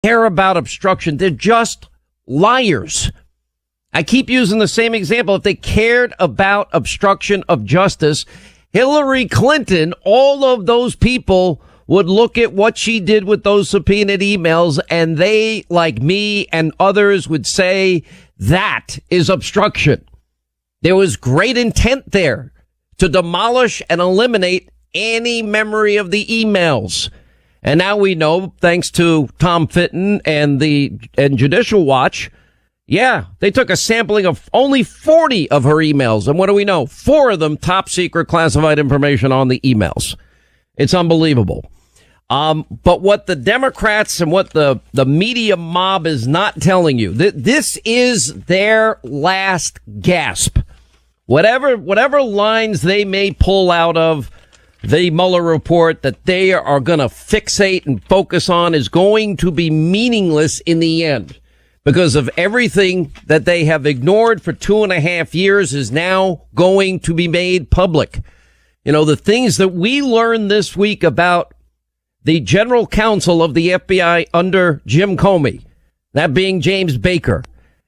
care about obstruction. They're just liars. I keep using the same example. If they cared about obstruction of justice, Hillary Clinton, all of those people would look at what she did with those subpoenaed emails, and they, like me and others, would say that is obstruction. There was great intent there to demolish and eliminate any memory of the emails. And now we know, thanks to Tom Fitton and Judicial Watch, yeah, they took a sampling of only 40 of her emails. And what do we know? 4 of them top secret classified information on the emails. It's unbelievable. But what the Democrats and what the media mob is not telling you, this is their last gasp. Whatever lines they may pull out of the Mueller report that they are going to fixate and focus on is going to be meaningless in the end, because of everything that they have ignored for 2.5 years is now going to be made public. You know, the things that we learned this week about the general counsel of the FBI under Jim Comey, that being James Baker,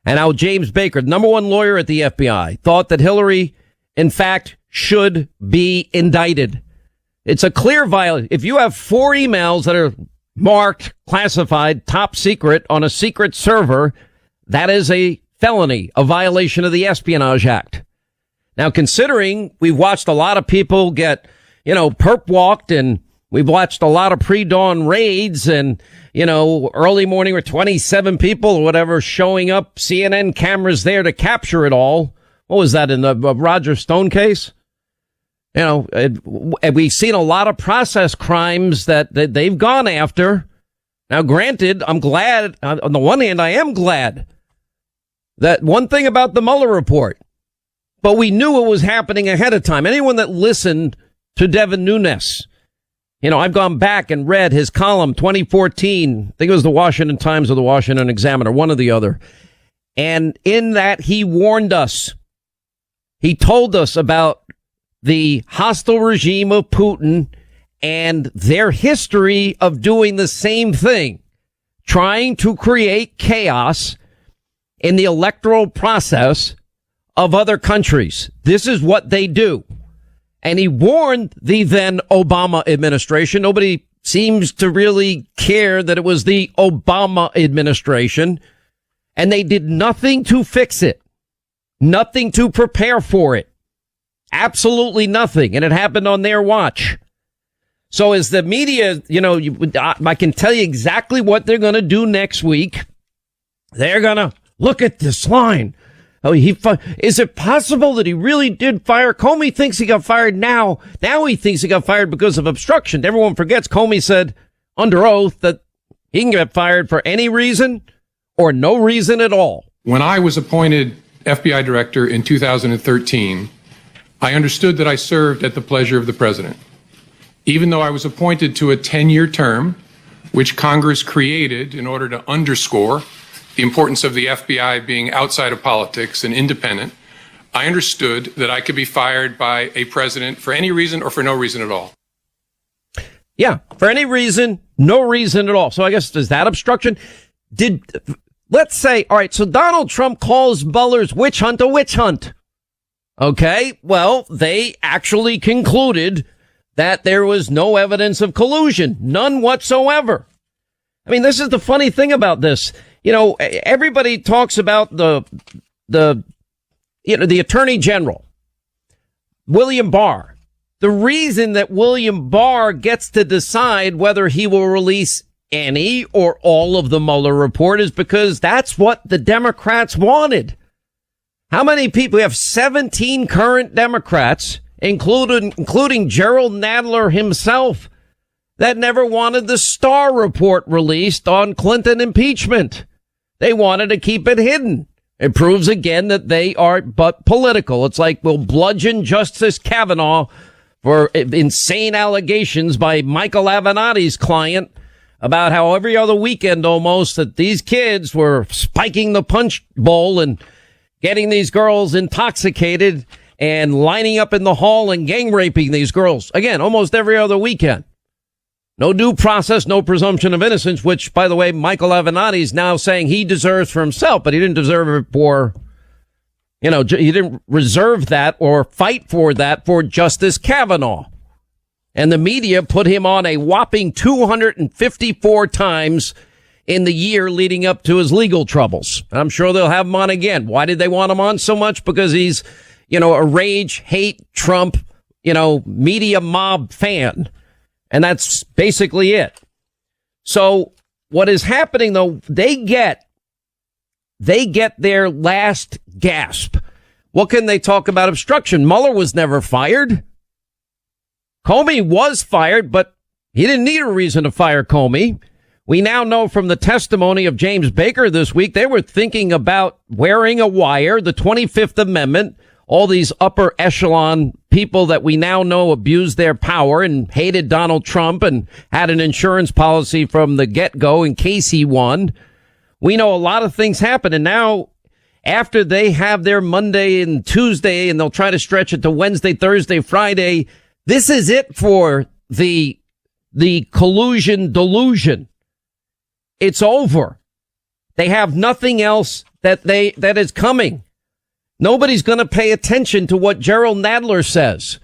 and how James Baker, number one lawyer at the FBI, thought that Hillary, in fact, should be indicted. It's a clear violation. If you have 4 emails that are marked classified top secret on a secret server, that is a felony, a violation of the Espionage Act. Now, considering we've watched a lot of people get, perp walked, and we've watched a lot of pre-dawn raids, and, early morning with 27 people or whatever showing up, CNN cameras there to capture it all. What was that in the Roger Stone case? We've seen a lot of process crimes that they've gone after. Now, granted, I'm glad, on the one hand, I am glad that one thing about the Mueller report, but we knew it was happening ahead of time. Anyone that listened to Devin Nunes, I've gone back and read his column 2014. I think it was the Washington Times or the Washington Examiner, one or the other. And in that, he warned us. He told us about the hostile regime of Putin and their history of doing the same thing, trying to create chaos in the electoral process of other countries. This is what they do. And he warned the then Obama administration. Nobody seems to really care that it was the Obama administration. And they did nothing to fix it, nothing to prepare for it. Absolutely nothing. And it happened on their watch. So as the media, I can tell you exactly what they're going to do next week. They're going to look at this line. Oh, is it possible that he really did fire? Comey thinks he got fired now. Now he thinks he got fired because of obstruction. Everyone forgets Comey said under oath that he can get fired for any reason or no reason at all. When I was appointed FBI director in 2013, I understood that I served at the pleasure of the president. Even though I was appointed to a 10-year term, which Congress created in order to underscore the importance of the FBI being outside of politics and independent, I understood that I could be fired by a president for any reason or for no reason at all. Yeah, for any reason, no reason at all. So I guess, is that obstruction? Let's say, all right, so Donald Trump calls Mueller's witch hunt a witch hunt. Okay, well, they actually concluded that there was no evidence of collusion, none whatsoever. I mean, this is the funny thing about this. Everybody talks about the Attorney General, William Barr. The reason that William Barr gets to decide whether he will release any or all of the Mueller report is because that's what the Democrats wanted. How many people? We have 17 current Democrats, including Gerald Nadler himself, that never wanted the Starr report released on Clinton impeachment. They wanted to keep it hidden. It proves again that they are but political. It's like we'll bludgeon Justice Kavanaugh for insane allegations by Michael Avenatti's client about how every other weekend almost that these kids were spiking the punch bowl and getting these girls intoxicated and lining up in the hall and gang raping these girls. Again, almost every other weekend. No due process, no presumption of innocence, which, by the way, Michael Avenatti is now saying he deserves for himself, but he didn't deserve it for, he didn't reserve that or fight for that for Justice Kavanaugh. And the media put him on a whopping 254 times in the year leading up to his legal troubles. And I'm sure they'll have him on again. Why did they want him on so much? Because he's, a rage, hate, Trump, media mob fan. And that's basically it. So what is happening, though, they get their last gasp. What can they talk about obstruction? Mueller was never fired. Comey was fired, but he didn't need a reason to fire Comey. We now know from the testimony of James Baker this week, they were thinking about wearing a wire, the 25th Amendment, all these upper echelon people that we now know abused their power and hated Donald Trump and had an insurance policy from the get-go in case he won. We know a lot of things happen. And now after they have their Monday and Tuesday and they'll try to stretch it to Wednesday, Thursday, Friday, this is it for the collusion delusion. It's over. They have nothing else that is coming. Nobody's going to pay attention to what Gerald Nadler says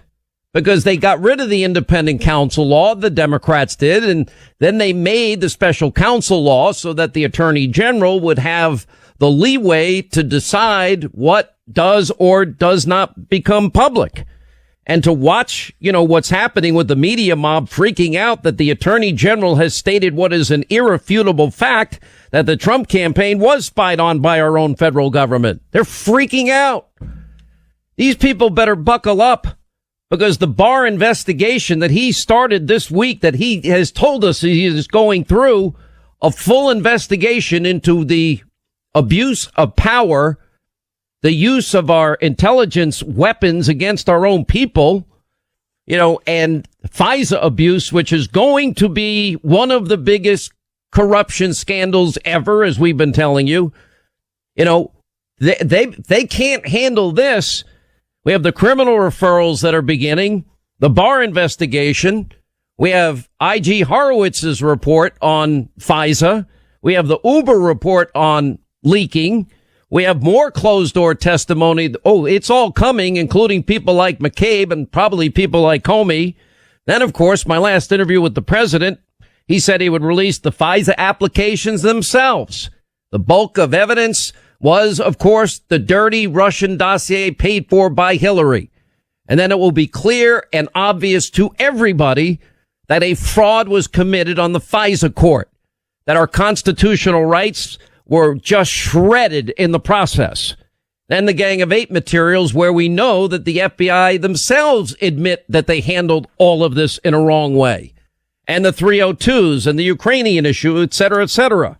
because they got rid of the independent counsel law. The Democrats did. And then they made the special counsel law so that the attorney general would have the leeway to decide what does or does not become public. And to watch, what's happening with the media mob freaking out that the attorney general has stated what is an irrefutable fact that the Trump campaign was spied on by our own federal government. They're freaking out. These people better buckle up because the Barr investigation that he started this week, that he has told us he is going through a full investigation into the abuse of power, the use of our intelligence weapons against our own people, and FISA abuse, which is going to be one of the biggest corruption scandals ever, as we've been telling you. They can't handle this. We have the criminal referrals that are beginning, the Barr investigation. We have I.G. Horowitz's report on FISA. We have the Uber report on leaking. We have more closed-door testimony. Oh, it's all coming, including people like McCabe and probably people like Comey. Then, of course, my last interview with the president, he said he would release the FISA applications themselves. The bulk of evidence was, of course, the dirty Russian dossier paid for by Hillary. And then it will be clear and obvious to everybody that a fraud was committed on the FISA court, that our constitutional rights were just shredded in the process. Then the Gang of Eight materials, where we know that the FBI themselves admit that they handled all of this in a wrong way. And the 302s and the Ukrainian issue, et cetera, et cetera.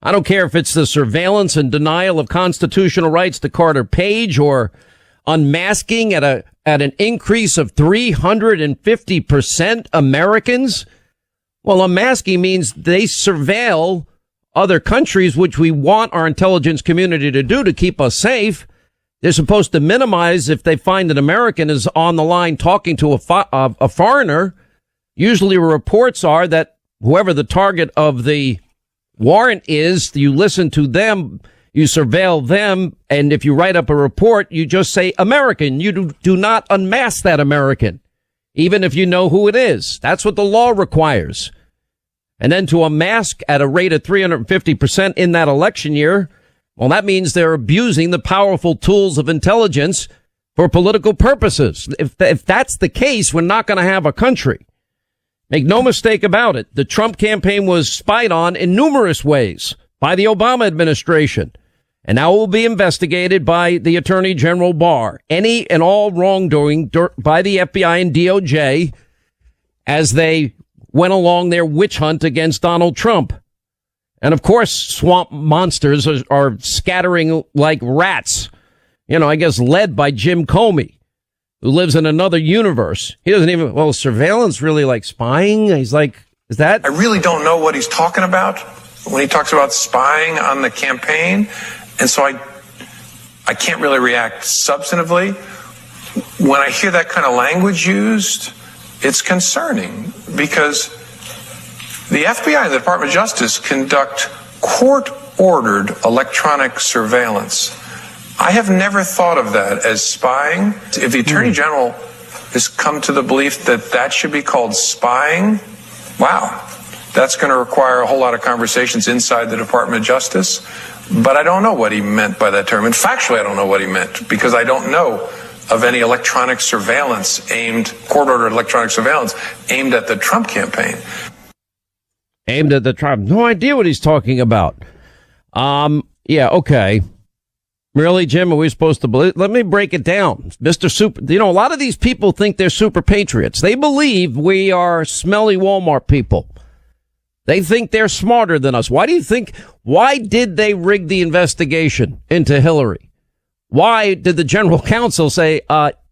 I don't care if it's the surveillance and denial of constitutional rights to Carter Page or unmasking at an increase of 350% Americans. Well, unmasking means they surveil other countries, which we want our intelligence community to do to keep us safe. They're supposed to minimize if they find an American is on the line talking to a foreigner. Usually reports are that whoever the target of the warrant is, you listen to them, you surveil them, and if you write up a report, you just say American. You do not unmask that American, even if you know who it is. That's what the law requires. And then to unmask at a rate of 350% in that election year, well, that means they're abusing the powerful tools of intelligence for political purposes. If that's the case, we're not going to have a country. Make no mistake about it. The Trump campaign was spied on in numerous ways by the Obama administration. And now it will be investigated by the Attorney General Barr. Any and all wrongdoing by the FBI and DOJ as they went along their witch hunt against Donald Trump. And of course, swamp monsters are scattering like rats, I guess led by Jim Comey, who lives in another universe. He doesn't even, surveillance really like spying? He's like, is that? I really don't know what he's talking about when he talks about spying on the campaign. And so I can't really react substantively. When I hear that kind of language used, it's concerning because The FBI and the Department of Justice conduct court-ordered electronic surveillance. I have never thought of that as spying. If the Attorney General has come to the belief that that should be called spying, wow, that's going to require a whole lot of conversations inside the Department of Justice. But I don't know what he meant by that term. And factually, I don't know what he meant, because I don't know of any electronic surveillance court-ordered electronic surveillance aimed at the Trump campaign. Aimed at the Trump. No idea what he's talking about. Yeah, okay. Really, Jim, are we supposed to believe? Let me break it down. Mr. Super, a lot of these people think they're super patriots. They believe we are smelly Walmart people. They think they're smarter than us. Why did they rig the investigation into Hillary? Why did the general counsel say,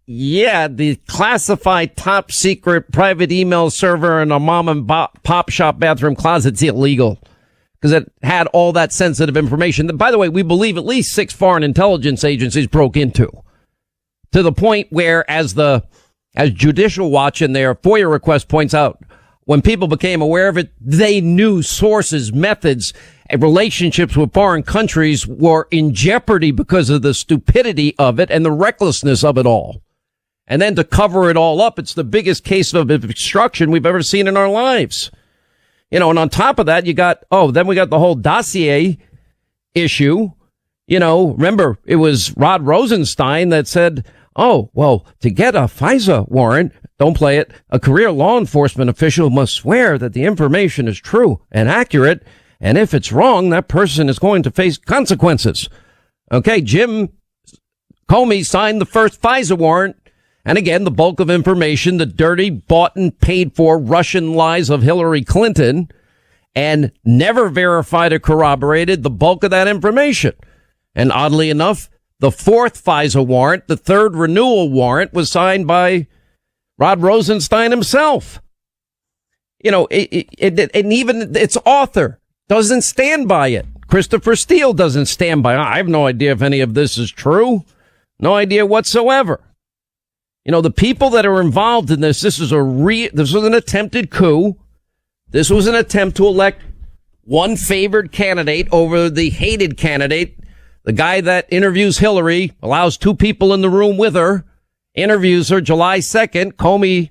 yeah, the classified top secret private email server in a mom and pop shop bathroom closet's illegal? Because it had all that sensitive information that, by the way, we believe at least 6 foreign intelligence agencies broke into, to the point where, as Judicial Watch in their FOIA request points out, when people became aware of it, they knew sources, methods, and relationships with foreign countries were in jeopardy because of the stupidity of it and the recklessness of it all. And then to cover it all up, it's the biggest case of obstruction we've ever seen in our lives. And on top of that, then we got the whole dossier issue. Remember, it was Rod Rosenstein that said, oh, well, to get a FISA warrant, don't play it, a career law enforcement official must swear that the information is true and accurate. And if it's wrong, that person is going to face consequences. Okay, Jim Comey signed the first FISA warrant. And again, the bulk of information, the dirty, bought and paid for Russian lies of Hillary Clinton, and never verified or corroborated the bulk of that information. And oddly enough, the fourth FISA warrant, the third renewal warrant, was signed by Rod Rosenstein himself. And even its author doesn't stand by it. Christopher Steele doesn't stand by it. I have no idea if any of this is true. No idea whatsoever. The people that are involved in this was an attempted coup. This was an attempt to elect one favored candidate over the hated candidate. The guy that interviews Hillary, allows 2 people in the room with her, interviews her July 2nd. Comey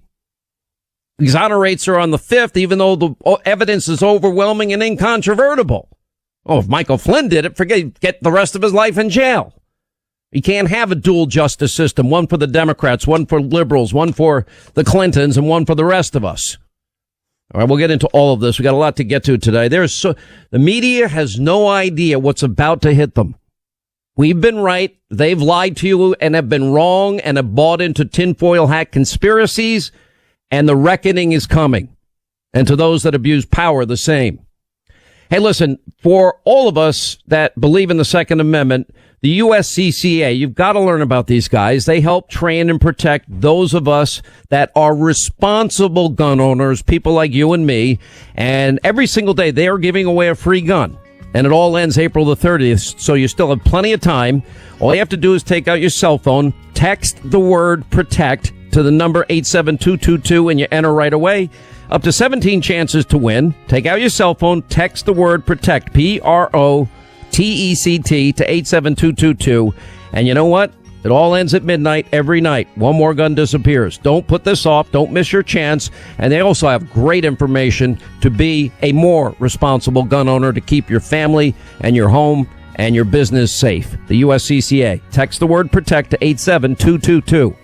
exonerates her on the 5th, even though the evidence is overwhelming and incontrovertible. Oh, if Michael Flynn did it, get the rest of his life in jail. You can't have a dual justice system, one for the Democrats, one for liberals, one for the Clintons, and one for the rest of us. All right, we'll get into all of this. We got a lot to get to today. The media has no idea what's about to hit them. We've been right. They've lied to you and have been wrong and have bought into tinfoil hat conspiracies, and the reckoning is coming. And to those that abuse power, the same. Hey, listen, for all of us that believe in the Second Amendment, the USCCA, you've got to learn about these guys. They help train and protect those of us that are responsible gun owners, people like you and me. And every single day they are giving away a free gun. And it all ends April the 30th, so you still have plenty of time. All you have to do is take out your cell phone, text the word PROTECT to the number 87222, and you enter right away. Up to 17 chances to win. Take out your cell phone, text the word PROTECT, PROTECT, to 87222. And you know what? It all ends at midnight every night. One more gun disappears. Don't put this off. Don't miss your chance. And they also have great information to be a more responsible gun owner, to keep your family and your home and your business safe. The USCCA. Text the word PROTECT to 87222.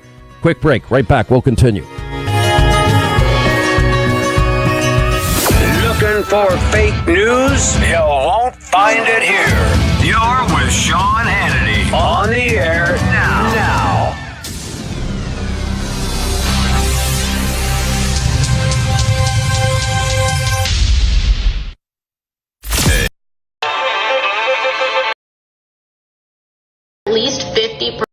Quick break. Right back. We'll continue. Looking for fake news? You won't find it here. You're with Sean Hannity on the air now. At least 50%.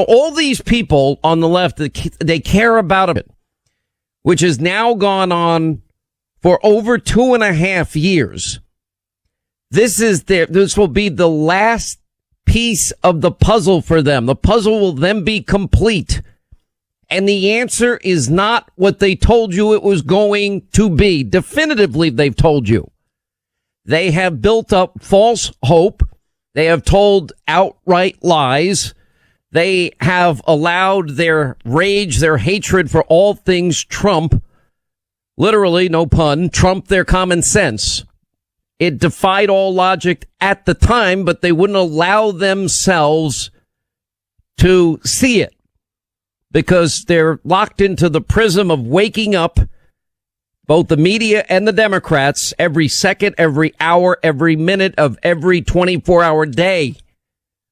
All these people on the left, they care about it, which has now gone on for over 2.5 years. This will be the last piece of the puzzle for them. The puzzle will then be complete. And the answer is not what they told you it was going to be. Definitively, they've told you. They have built up false hope. They have told outright lies. They have allowed their rage, their hatred for all things Trump, literally, no pun, trump their common sense. It defied all logic at the time, but they wouldn't allow themselves to see it because they're locked into the prism of waking up, both the media and the Democrats, every second, every hour, every minute of every 24-hour day,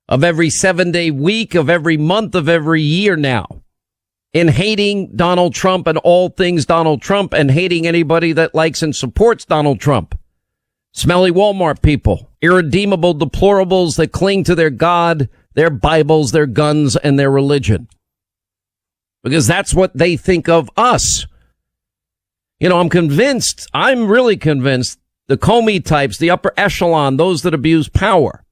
of every 7-day week, of every month, of every year now, in hating Donald Trump and all things Donald Trump and hating anybody that likes and supports Donald Trump. Smelly Walmart people, irredeemable deplorables that cling to their God, their Bibles, their guns, and their religion. Because that's what they think of us. You know, I'm really convinced the Comey types, the upper echelon, those that abuse power,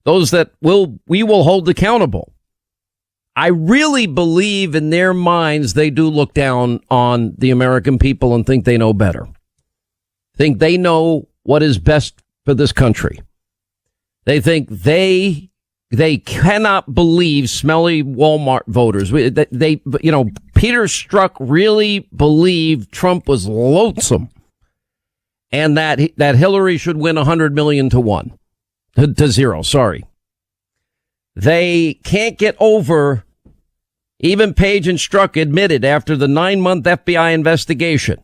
those that we will hold accountable. I really believe in their minds they do look down on the American people and think they know better. Think they know what is best for this country. They think they cannot believe smelly Walmart voters. Peter Strzok really believed Trump was loathsome and that Hillary should win 100 million to 0. Sorry. They can't get over, even Page and Strzok admitted after the 9-month FBI investigation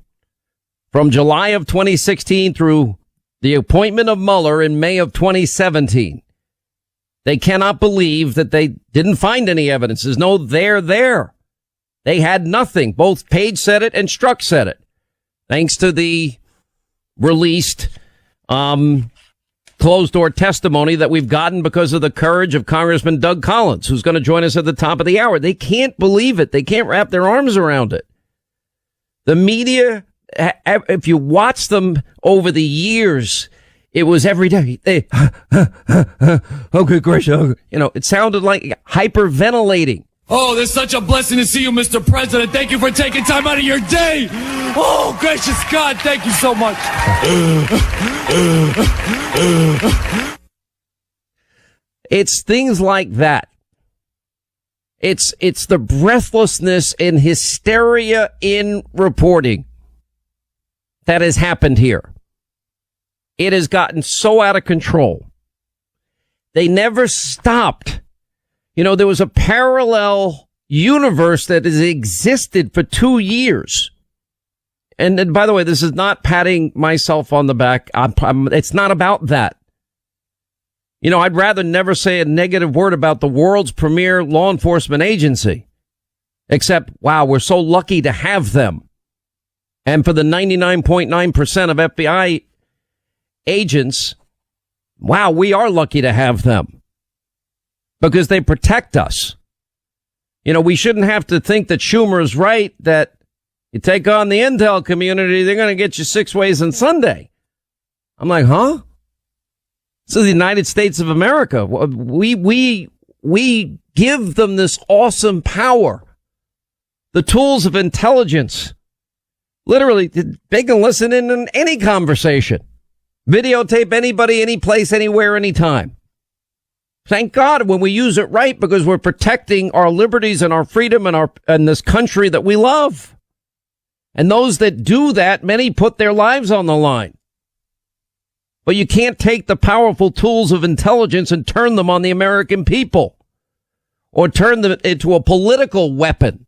from July of 2016 through the appointment of Mueller in May of 2017. They cannot believe that they didn't find any evidence. There's no there. They had nothing. Both Page said it and Strzok said it. Thanks to the released closed-door testimony that we've gotten because of the courage of Congressman Doug Collins, who's going to join us at the top of the hour. They can't believe it. They can't wrap their arms around it. The media, if you watch them over the years, it was every day. Okay, gracious. It sounded like hyperventilating. Oh, there's such a blessing to see you, Mr. President. Thank you for taking time out of your day. Oh, gracious God, thank you so much. It's things like that. It's the breathlessness and hysteria in reporting that has happened here. It has gotten so out of control. They never stopped. There was a parallel universe that has existed for 2 years. And by the way, this is not patting myself on the back. It's not about that. I'd rather never say a negative word about the world's premier law enforcement agency. Except, wow, we're so lucky to have them. And for the 99.9% of FBI agents, wow, we are lucky to have them. Because they protect us. We shouldn't have to think that Schumer is right, that you take on the intel community, they're going to get you 6 ways on Sunday. I'm like, huh? This is the United States of America. We give them this awesome power. The tools of intelligence. Literally, they can listen in on any conversation. Videotape anybody, any place, anywhere, anytime. Thank God when we use it right, because we're protecting our liberties and our freedom and this country that we love. And those that do that, many put their lives on the line. But you can't take the powerful tools of intelligence and turn them on the American people, or turn them into a political weapon,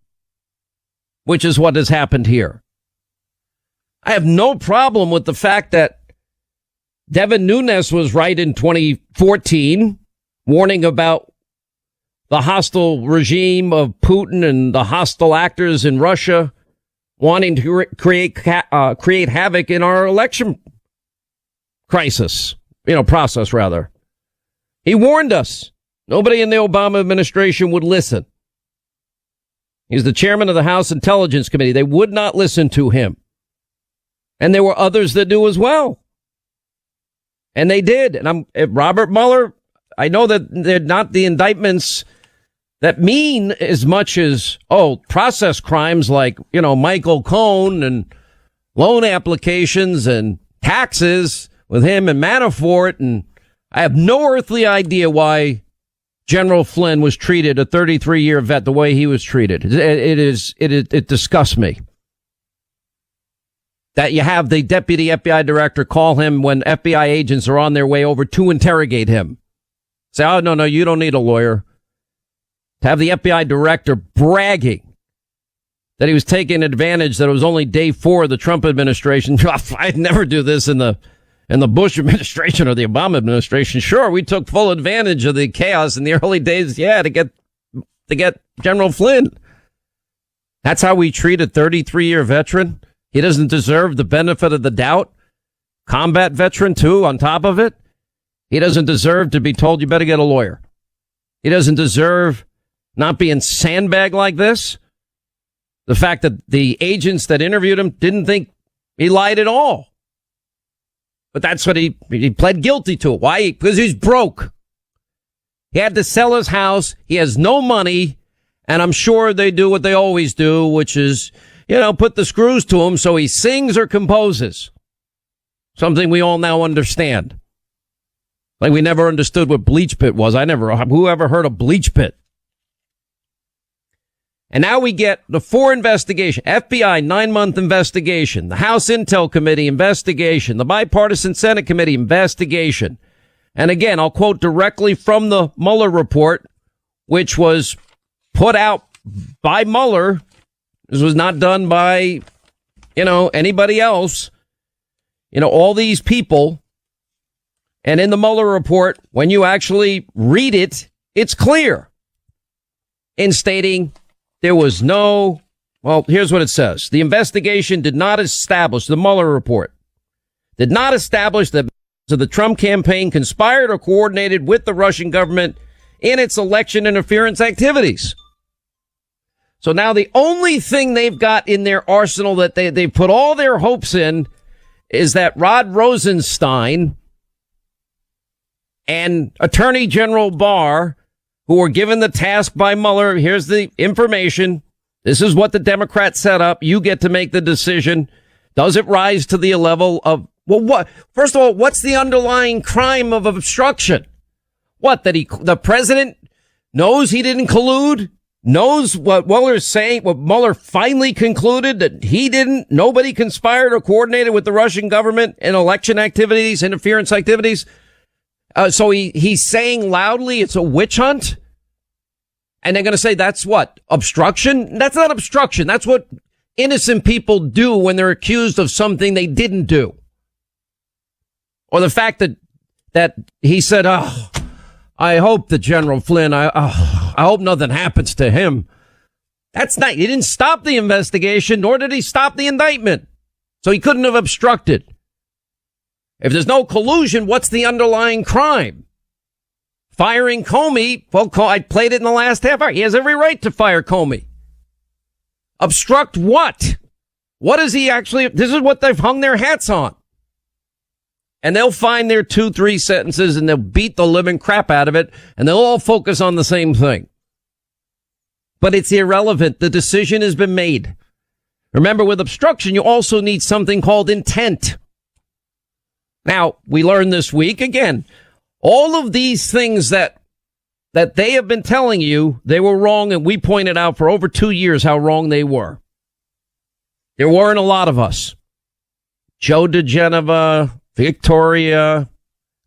which is what has happened here. I have no problem with the fact that Devin Nunes was right in 2014, warning about the hostile regime of Putin and the hostile actors in Russia wanting to create havoc in our election process. He warned us. Nobody in the Obama administration would listen. He's the chairman of the House Intelligence Committee. They would not listen to him. And there were others that do as well. And they did. And Robert Mueller, I know that they're not the indictments that mean as much as, process crimes like, Michael Cohen and loan applications and taxes with him and Manafort. And I have no earthly idea why General Flynn was treated, a 33-year vet, the way he was treated. It disgusts me that you have the deputy FBI director call him when FBI agents are on their way over to interrogate him. Say, oh, no, you don't need a lawyer. To have the FBI director bragging that he was taking advantage, that it was only day 4 of the Trump administration. I'd never do this in the Bush administration or the Obama administration. Sure, we took full advantage of the chaos in the early days, to get General Flynn. That's how we treat a 33-year veteran. He doesn't deserve the benefit of the doubt. Combat veteran, too, on top of it. He doesn't deserve to be told you better get a lawyer. He doesn't deserve not being sandbagged like this. The fact that the agents that interviewed him didn't think he lied at all. But that's what he pled guilty to. Why? Because he's broke. He had to sell his house. He has no money. And I'm sure they do what they always do, which is, put the screws to him so he sings or composes. Something we all now understand. Like we never understood what Bleach Pit was. Who ever heard of Bleach Pit? And now we get the 4 investigation, FBI 9-month investigation, the House Intel Committee investigation, the Bipartisan Senate Committee investigation. And again, I'll quote directly from the Mueller report, which was put out by Mueller. This was not done by, anybody else. All these people. And in the Mueller report, when you actually read it, it's clear in stating there was here's what it says. The investigation did not establish, the Mueller report did not establish that the Trump campaign conspired or coordinated with the Russian government in its election interference activities. So now the only thing they've got in their arsenal that they put all their hopes in is that Rod Rosenstein and Attorney General Barr, who were given the task by Mueller, here's the information. This is what the Democrats set up. You get to make the decision. Does it rise to the level of, what? First of all, what's the underlying crime of obstruction? What, that the president knows he didn't collude? Knows what Mueller's saying, what Mueller finally concluded, that he didn't, nobody conspired or coordinated with the Russian government in election activities, interference activities. So he's saying loudly it's a witch hunt. And they're going to say that's what? Obstruction? That's not obstruction. That's what innocent people do when they're accused of something they didn't do. Or the fact that he said, I hope that General Flynn, I hope nothing happens to him. That's not, he didn't stop the investigation, nor did he stop the indictment. So he couldn't have obstructed. If there's no collusion, what's the underlying crime? Firing Comey, well, I played it in the last half hour. He has every right to fire Comey. Obstruct what? What is he actually, this is what they've hung their hats on. And they'll find their 2-3 sentences and they'll beat the living crap out of it and they'll all focus on the same thing. But it's irrelevant. The decision has been made. Remember, with obstruction, you also need something called intent. Now, we learned this week, again, all of these things that they have been telling you, they were wrong, and we pointed out for over 2 years how wrong they were. There weren't a lot of us. Joe DeGeneva, Victoria,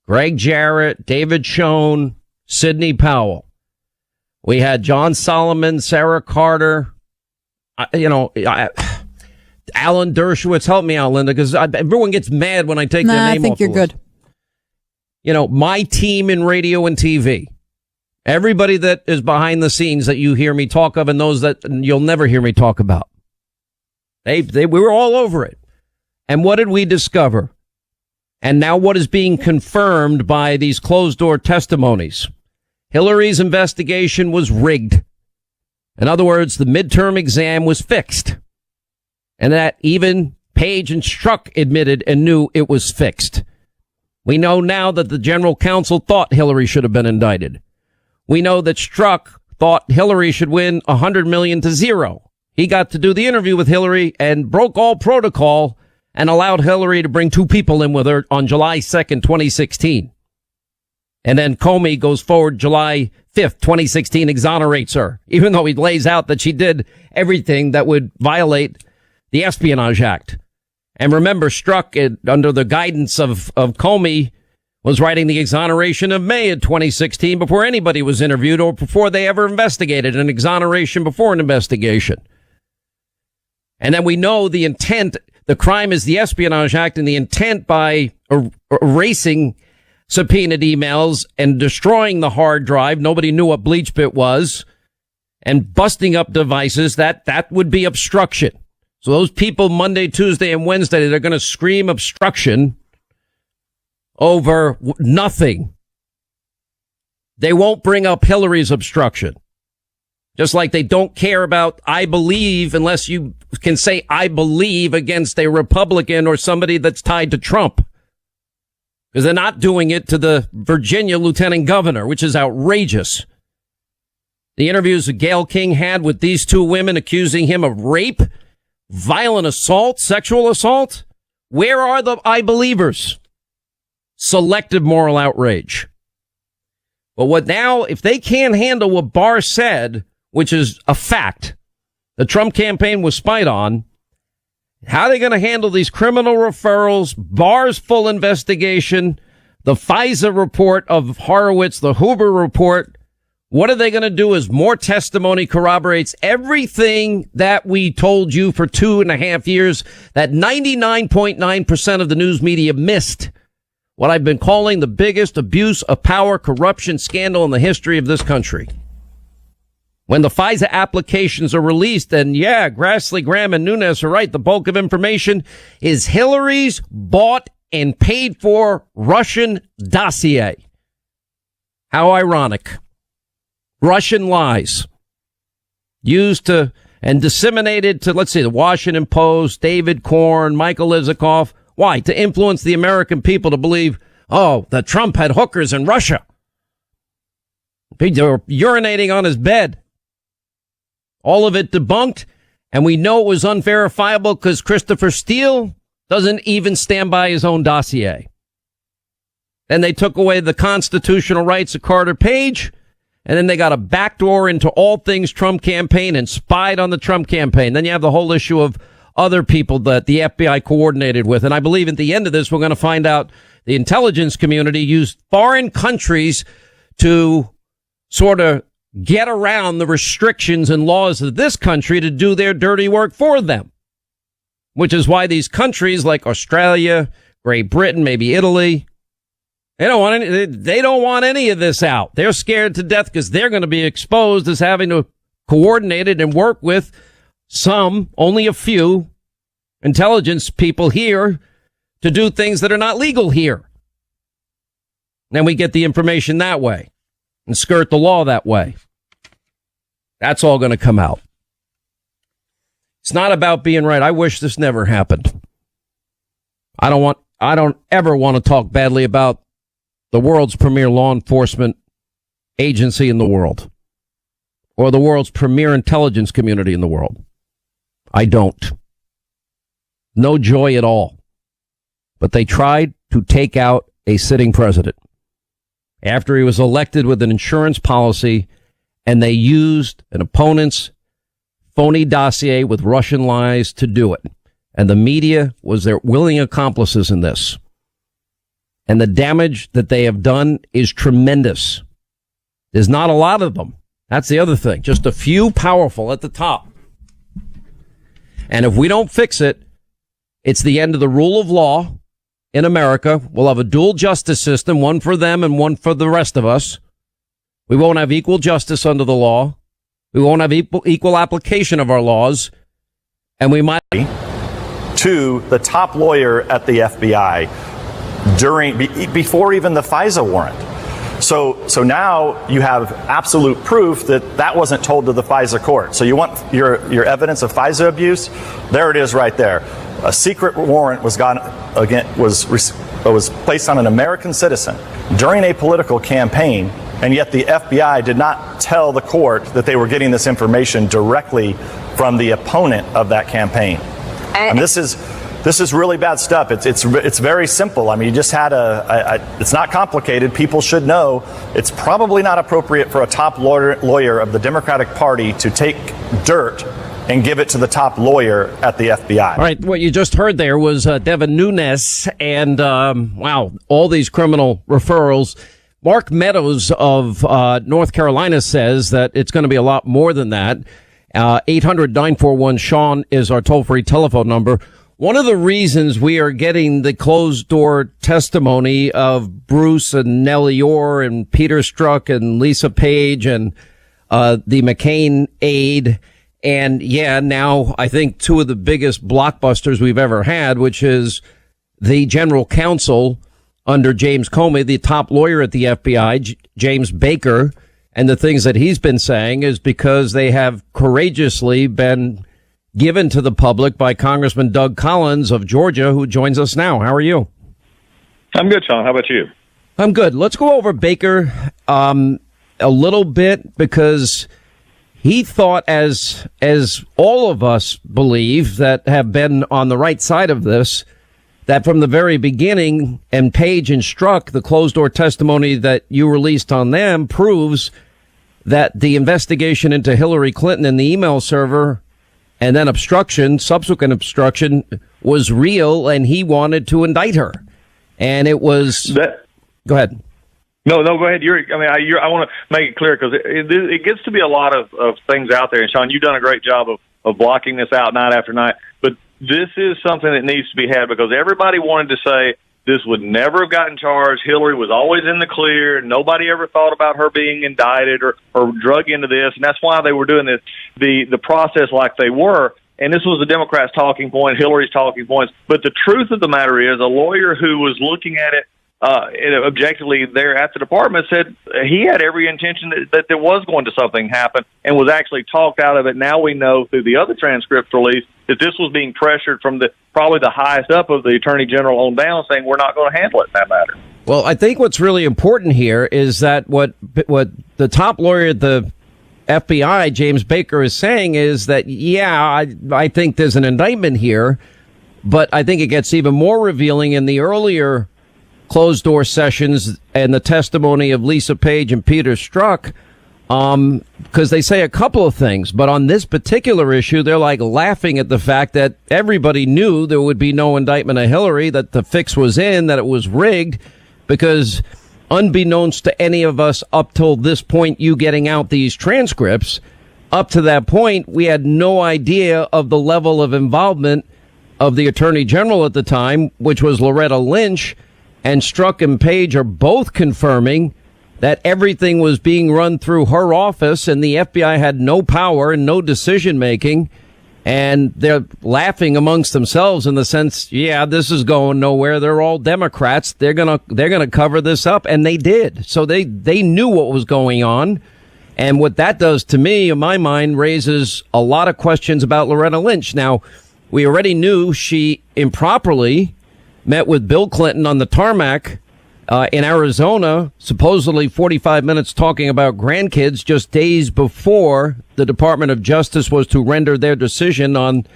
Greg Jarrett, David Schoen, Sidney Powell. We had John Solomon, Sarah Carter, Alan Dershowitz. Help me out, Linda, because everyone gets mad when I take their name off. I think you're good. My team in radio and TV. Everybody that is behind the scenes that you hear me talk of and those that you'll never hear me talk about. We were all over it. And what did we discover? And now what is being confirmed by these closed-door testimonies? Hillary's investigation was rigged. In other words, the midterm exam was fixed. And that even Page and Strzok admitted and knew it was fixed. We know now that the general counsel thought Hillary should have been indicted. We know that Strzok thought Hillary should win 100 million to zero. He got to do the interview with Hillary and broke all protocol and allowed Hillary to bring two people in with her on July 2nd, 2016. And then Comey goes forward July 5th, 2016, exonerates her, even though he lays out that she did everything that would violate the Espionage Act. And remember, Strzok, under the guidance of Comey, was writing the exoneration of May of 2016 before anybody was interviewed or before they ever investigated, an exoneration before an investigation. And then we know the intent, the crime is the Espionage Act, and the intent by erasing subpoenaed emails and destroying the hard drive. Nobody knew what BleachBit was, and busting up devices. That would be obstruction. So those people Monday, Tuesday, and Wednesday, they're going to scream obstruction over nothing. They won't bring up Hillary's obstruction. Just like they don't care about I believe unless you can say I believe against a Republican or somebody that's tied to Trump. Because they're not doing it to the Virginia lieutenant governor, which is outrageous. The interviews that Gayle King had with these two women accusing him of rape, violent assault, sexual assault. Where are the I believers? Selective moral outrage. But what now, if they can't handle what Barr said, which is a fact, the Trump campaign was spied on, how are they going to handle these criminal referrals, Barr's full investigation, the FISA report of Horowitz, the Huber report? What are they going to do as more testimony corroborates everything that we told you for 2.5 years that 99.9% of the news media missed? What I've been calling the biggest abuse of power, corruption scandal in the history of this country. When the FISA applications are released, and yeah, Grassley, Graham, and Nunes are right, the bulk of information is Hillary's bought and paid for Russian dossier. How ironic. Russian lies used to and disseminated to, let's see, the Washington Post, David Korn, Michael Isikoff. Why? To influence the American people to believe, oh, that Trump had hookers in Russia. They were urinating on his bed. All of it debunked, and we know it was unverifiable because Christopher Steele doesn't even stand by his own dossier. Then they took away the constitutional rights of Carter Page, and then they got a backdoor into all things Trump campaign and spied on the Trump campaign. Then you have the whole issue of other people that the FBI coordinated with. And I believe at the end of this, we're going to find out the intelligence community used foreign countries to sort of get around the restrictions and laws of this country to do their dirty work for them, which is why these countries like Australia, Great Britain, maybe Italy, they don't want any of this out. They're scared to death because they're going to be exposed as having to coordinate it and work with some, only a few intelligence people here to do things that are not legal here. Then we get the information that way and skirt the law that way. That's all going to come out. It's not about being right. I wish this never happened. I don't ever want to talk badly about the world's premier law enforcement agency in the world or the world's premier intelligence community in the world. I don't. No joy at all. But they tried to take out a sitting president after he was elected with an insurance policy, and they used an opponent's phony dossier with Russian lies to do it. And the media was their willing accomplices in this. And the damage that they have done is tremendous. There's not a lot of them. That's the other thing. Just a few powerful at the top. And if we don't fix it, it's the end of the rule of law in America. We'll have a dual justice system, one for them and one for the rest of us. We won't have equal justice under the law. We won't have equal application of our laws. And we might... to the top lawyer at the FBI before even the FISA warrant. So now you have absolute proof that that wasn't told to the FISA court. So you want your evidence of FISA abuse? There it is right there. A secret warrant was placed on an American citizen during a political campaign And yet the FBI did not tell the court that they were getting this information directly from the opponent of that campaign. And this is really bad stuff. It's very simple. I mean, you just had it's not complicated. People should know it's probably not appropriate for a top lawyer of the Democratic Party to take dirt and give it to the top lawyer at the FBI. All right, what you just heard there was Devin Nunes and, wow, all these criminal referrals. Mark Meadows of North Carolina says that it's going to be a lot more than that. 800-941-SEAN is our toll-free telephone number. One of the reasons we are getting the closed-door testimony of Bruce and Nellie Orr and Peter Strzok and Lisa Page and the McCain aide, and now I think two of the biggest blockbusters we've ever had, which is the general counsel under James Comey, the top lawyer at the FBI, James Baker, and the things that he's been saying is because they have courageously been given to the public by Congressman Doug Collins of Georgia, who joins us now. How are you? I'm good, Sean. How about you? I'm good. Let's go over Baker a little bit, because he thought, as all of us believe that have been on the right side of this, that from the very beginning, and Page and Strzok, the closed-door testimony that you released on them, proves that the investigation into Hillary Clinton and the email server and then subsequent obstruction was real, and he wanted to indict her. And it was... Go ahead. No, go ahead. I want to make it clear, because it gets to be a lot of things out there. And Sean, you've done a great job of blocking this out night after night. But this is something that needs to be had, because everybody wanted to say this would never have gotten charged. Hillary was always in the clear. Nobody ever thought about her being indicted or drug into this. And that's why they were doing this, the process like they were. And this was the Democrats' talking point, Hillary's talking points. But the truth of the matter is, a lawyer who was looking at it objectively there at the department said he had every intention that there was going to something happen, and was actually talked out of it. Now we know through the other transcripts released that this was being pressured from probably the highest up of the Attorney General on down, saying we're not going to handle it in that matter. Well, I think what's really important here is that what the top lawyer at the FBI, James Baker, is saying is that, I think there's an indictment here, but I think it gets even more revealing in the earlier closed-door sessions and the testimony of Lisa Page and Peter Strzok, because they say a couple of things. But on this particular issue, they're like laughing at the fact that everybody knew there would be no indictment of Hillary, that the fix was in, that it was rigged, because unbeknownst to any of us up till this point, you getting out these transcripts, up to that point, we had no idea of the level of involvement of the Attorney General at the time, which was Loretta Lynch. And Strzok and Page are both confirming that everything was being run through her office, and the FBI had no power and no decision making. And they're laughing amongst themselves in the sense, this is going nowhere. They're all Democrats. They're gonna cover this up, and they did. So they knew what was going on. And what that does to me, in my mind, raises a lot of questions about Loretta Lynch. Now, we already knew she improperly met with Bill Clinton on the tarmac in Arizona, supposedly 45 minutes talking about grandkids, just days before the Department of Justice was to render their decision on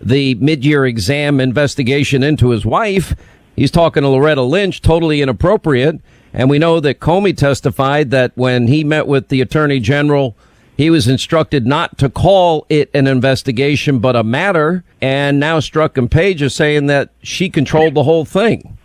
the mid-year exam investigation into his wife. He's talking to Loretta Lynch, totally inappropriate. And we know that Comey testified that when he met with the Attorney General, he was instructed not to call it an investigation, but a matter. And now Strzok and Page are saying that she controlled the whole thing.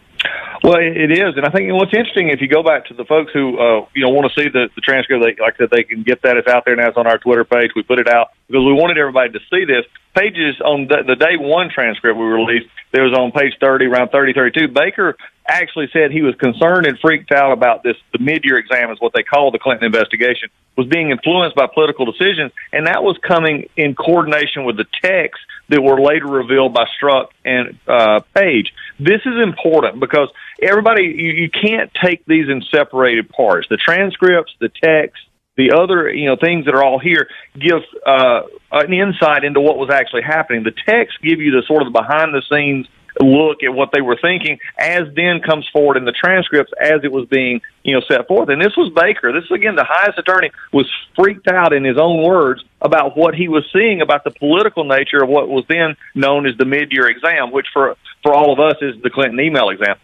Well, it is. And I think what's interesting, if you go back to the folks who, want to see the transcript, like I said, they can get that. It's out there now. It's on our Twitter page. We put it out because we wanted everybody to see this. Pages on the day one transcript we released, there was on page 30, around 30-32. Baker actually said he was concerned and freaked out about this. The mid-year exam is what they call the Clinton investigation, was being influenced by political decisions, and that was coming in coordination with the texts that were later revealed by Strzok and Page. This is important because everybody, you can't take these in separated parts. The transcripts, the text, the other, things that are all here give an insight into what was actually happening. The texts give you the sort of behind the scenes look at what they were thinking, as then comes forward in the transcripts as it was being, set forth. And this was Baker. This, again, the highest attorney was freaked out in his own words about what he was seeing about the political nature of what was then known as the mid-year exam, which for all of us is the Clinton email exam,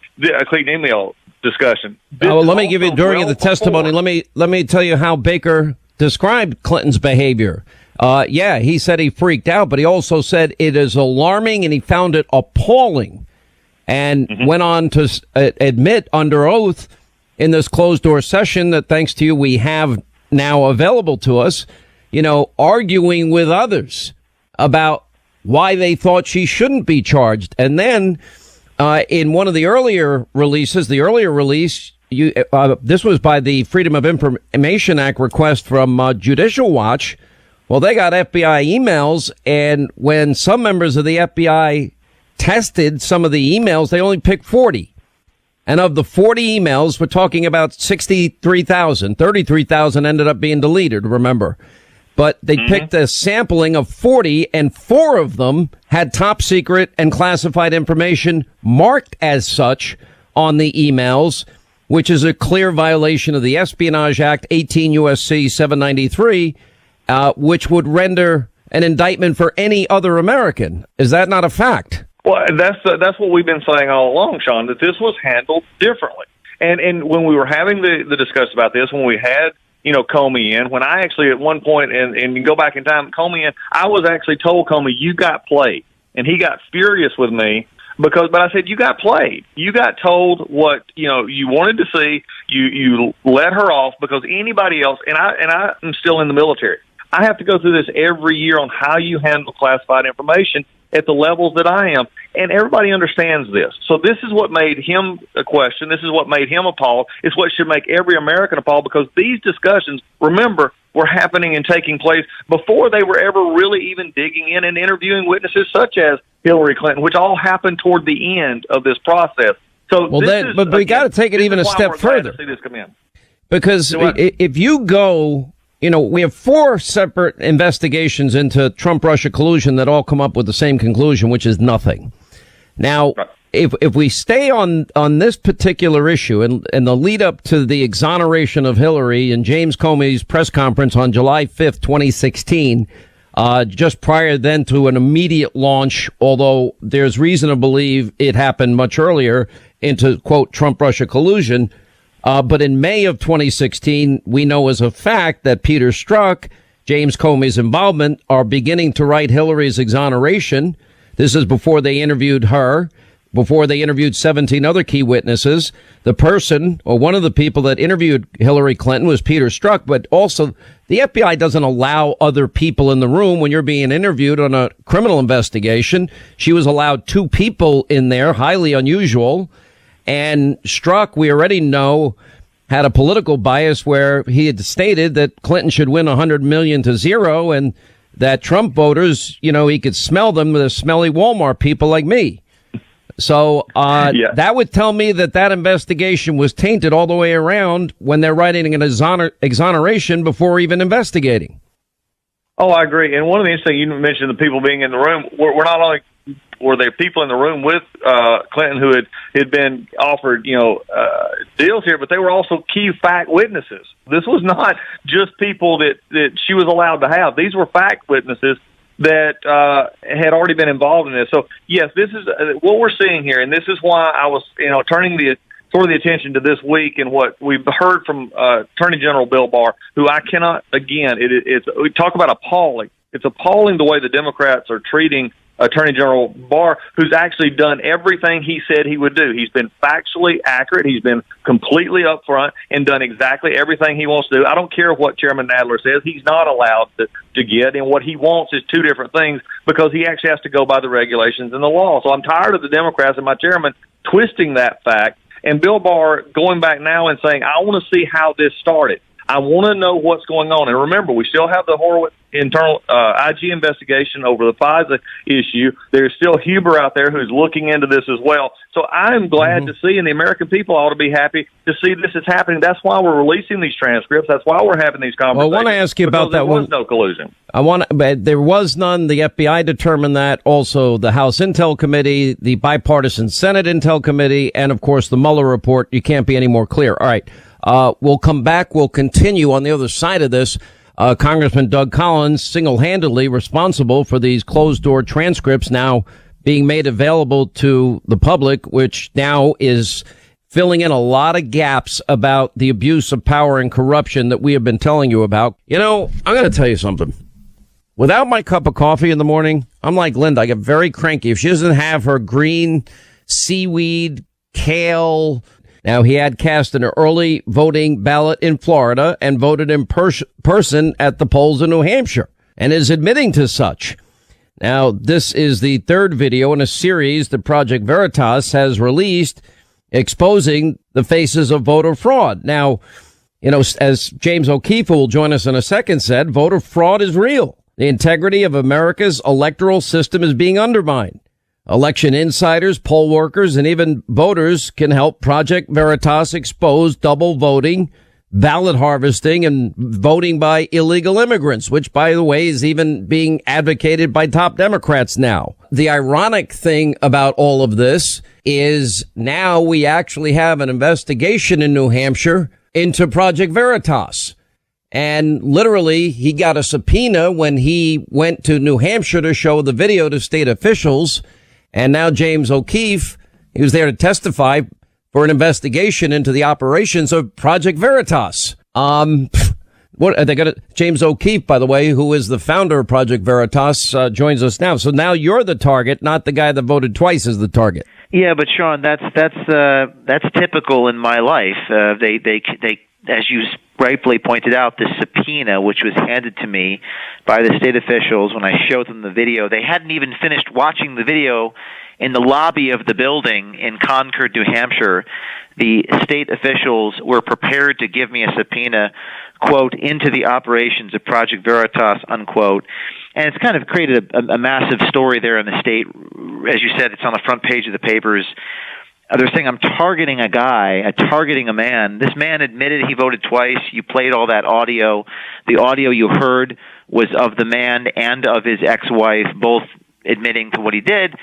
Clinton email discussion. Well, let me give you, during the testimony, let me tell you how Baker described Clinton's behavior. He said he freaked out, but he also said it is alarming and he found it appalling, and went on to admit under oath in this closed-door session that, thanks to you, we have now available to us, arguing with others about why they thought she shouldn't be charged. And then in one of the earlier releases, this was by the Freedom of Information Act request from Judicial Watch. Well, they got FBI emails, and when some members of the FBI tested some of the emails, they only picked 40. And of the 40 emails, we're talking about 63,000. 33,000 ended up being deleted, remember. But they picked a sampling of 40, and 4 of them had top secret and classified information marked as such on the emails, which is a clear violation of the Espionage Act, 18 U.S.C. 793, which would render an indictment for any other American. Is that not a fact? Well, that's what we've been saying all along, Sean, that this was handled differently. And when we were having the discussion about this, when we had, Comey in, when I actually at one point, and you go back in time, Comey in, I was actually told, Comey, you got played. And he got furious with me but I said, you got played. You got told what, you wanted to see. You let her off because anybody else, and I am still in the military. I have to go through this every year on how you handle classified information at the levels that I am. And everybody understands this. So this is what made him a question. This is what made him appalled. It's what should make every American appalled, because these discussions, remember, were happening and taking place before they were ever really even digging in and interviewing witnesses such as Hillary Clinton, which all happened toward the end of this process. So, but we got to take it even a step further. To see this come in. Because if you go, we have 4 separate investigations into Trump-Russia collusion that all come up with the same conclusion, which is nothing. Now, if we stay on this particular issue and the lead up to the exoneration of Hillary and James Comey's press conference on July 5th, 2016, just prior then to an immediate launch, although there's reason to believe it happened much earlier, into, quote, Trump-Russia collusion. But in May of 2016, we know as a fact that Peter Strzok, James Comey's involvement, are beginning to write Hillary's exoneration. This is before they interviewed her, before they interviewed 17 other key witnesses. The person, or one of the people that interviewed Hillary Clinton, was Peter Strzok, but also the FBI doesn't allow other people in the room when you're being interviewed on a criminal investigation. She was allowed 2 people in there, highly unusual. And Strzok, we already know, had a political bias where he had stated that Clinton should win 100 million to 0, and that Trump voters, he could smell them, the smelly Walmart people like me. So that would tell me that investigation was tainted all the way around when they're writing an exoneration before even investigating. Oh, I agree. And one of the interesting, you mentioned the people being in the room. We're not only were there people in the room with Clinton who had been offered, deals here, but they were also key fact witnesses. This was not just people that she was allowed to have. These were fact witnesses that had already been involved in this. So, yes, this is what we're seeing here, and this is why I was, turning the attention to this week and what we've heard from Attorney General Bill Barr, who I cannot, again, we talk about appalling. It's appalling the way the Democrats are treating Attorney General Barr, who's actually done everything he said he would do. He's been factually accurate. He's been completely upfront and done exactly everything he wants to do. I don't care what Chairman Nadler says. He's not allowed to get, and what he wants is 2 different things, because he actually has to go by the regulations and the law. So I'm tired of the Democrats and my chairman twisting that fact, and Bill Barr going back now and saying, I want to see how this started. I want to know what's going on. And remember, we still have the Horowitz internal IG investigation over the FISA issue. There's still Huber out there who's looking into this as well. So I am glad to see, and the American people ought to be happy to see this is happening. That's why we're releasing these transcripts. That's why we're having these conversations. Well, I want to ask you about that one. There was no collusion. But there was none. The FBI determined that. Also, the House Intel Committee, the bipartisan Senate Intel Committee, and of course the Mueller report. You can't be any more clear. All right. We'll come back. We'll continue on the other side of this. Congressman Doug Collins, single-handedly responsible for these closed-door transcripts now being made available to the public, which now is filling in a lot of gaps about the abuse of power and corruption that we have been telling you about. You know, I'm going to tell you something. Without my cup of coffee in the morning, I'm like Linda. I get very cranky. If she doesn't have her green seaweed, kale. Now, he had cast an early voting ballot in Florida and voted in person at the polls in New Hampshire and is admitting to such. Now, this is the third video in a series that Project Veritas has released exposing the faces of voter fraud. Now, you know, as James O'Keefe, who will join us in a second, said, voter fraud is real. The integrity of America's electoral system is being undermined. Election insiders, poll workers, and even voters can help Project Veritas expose double voting, ballot harvesting, and voting by illegal immigrants, which, by the way, is even being advocated by top Democrats now. The ironic thing about all of this is now we actually have an investigation in New Hampshire into Project Veritas. And literally, he got a subpoena when he went to New Hampshire to show the video to state officials. And now James O'Keefe, he was there to testify for an investigation into the operations of Project Veritas. What are they going to? James O'Keefe, by the way, who is the founder of Project Veritas, joins us now. So now you're the target, not the guy that voted twice as the target. Yeah, but Sean, that's typical in my life. They as you rightfully pointed out, the subpoena, which was handed to me by the state officials when I showed them the video, they hadn't even finished watching the video in the lobby of the building in Concord, New Hampshire. The state officials were prepared to give me a subpoena, quote, into the operations of Project Veritas, unquote. And it's kind of created a massive story there in the state. As you said, it's on the front page of the papers. They're saying I'm targeting a guy, targeting a man. This man admitted he voted twice. You played all that audio. The audio you heard was of the man and of his ex-wife, both admitting to what he did.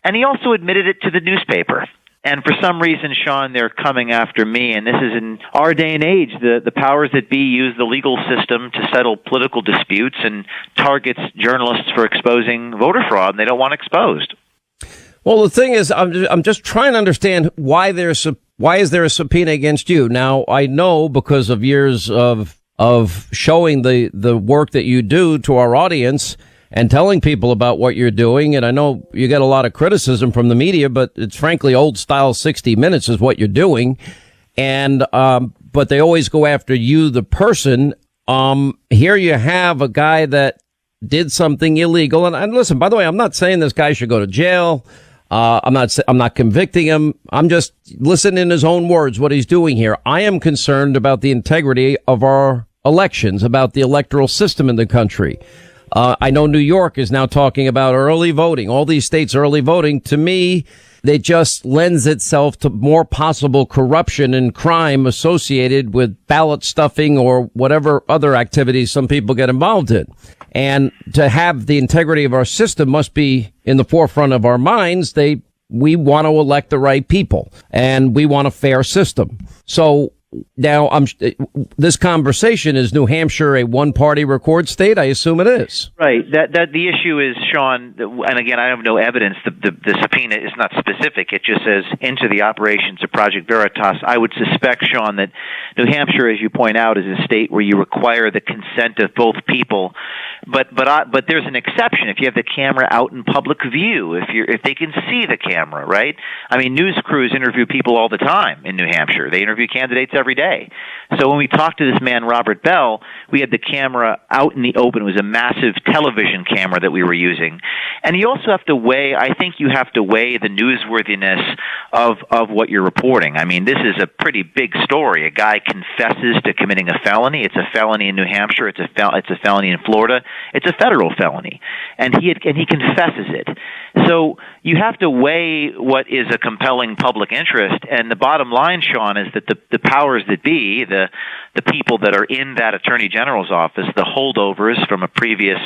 And he also admitted it to the newspaper. And for some reason, Sean, they're coming after me. And this is in our day and age. The powers that be use the legal system to settle political disputes and targets journalists for exposing voter fraud, and they don't want exposed. Well, the thing is, I'm just trying to understand why is there a subpoena against you? Now, I know because of years of showing the work that you do to our audience and telling people about what you're doing. And I know you get a lot of criticism from the media, but it's frankly old style 60 Minutes is what you're doing. And, but they always go after you, the person. Here you have a guy that did something illegal. And listen, by the way, I'm not saying this guy should go to jail. I'm not convicting him. I'm just listening in his own words what he's doing here. I am concerned about the integrity of our elections, about the electoral system in the country. I know New York is now talking about early voting. All these states early voting. To me, they just lends itself to more possible corruption and crime associated with ballot stuffing or whatever other activities some people get involved in. And to have the integrity of our system must be in the forefront of our minds. We want to elect the right people and we want a fair system. So now this conversation, is New Hampshire a one-party record state? I assume it is. Right. That the issue is, Sean, and again, I have no evidence. The subpoena is not specific. It just says into the operations of Project Veritas. I would suspect, Sean, that New Hampshire, as you point out, is a state where you require the consent of both people But there's an exception if you have the camera out in public view, if they can see the camera, right? I mean, news crews interview people all the time in New Hampshire. They interview candidates every day. So when we talked to this man, Robert Bell, we had the camera out in the open. It was a massive television camera that we were using. And you also have to weigh, I think you have to weigh the newsworthiness of what you're reporting. I mean, this is a pretty big story. A guy confesses to committing a felony. It's a felony in New Hampshire. It's a felony in Florida. It's a federal felony. And he confesses it. So you have to weigh what is a compelling public interest. And the bottom line, Sean, is that the powers that be, the people that are in that attorney general's office, the holdovers from a previous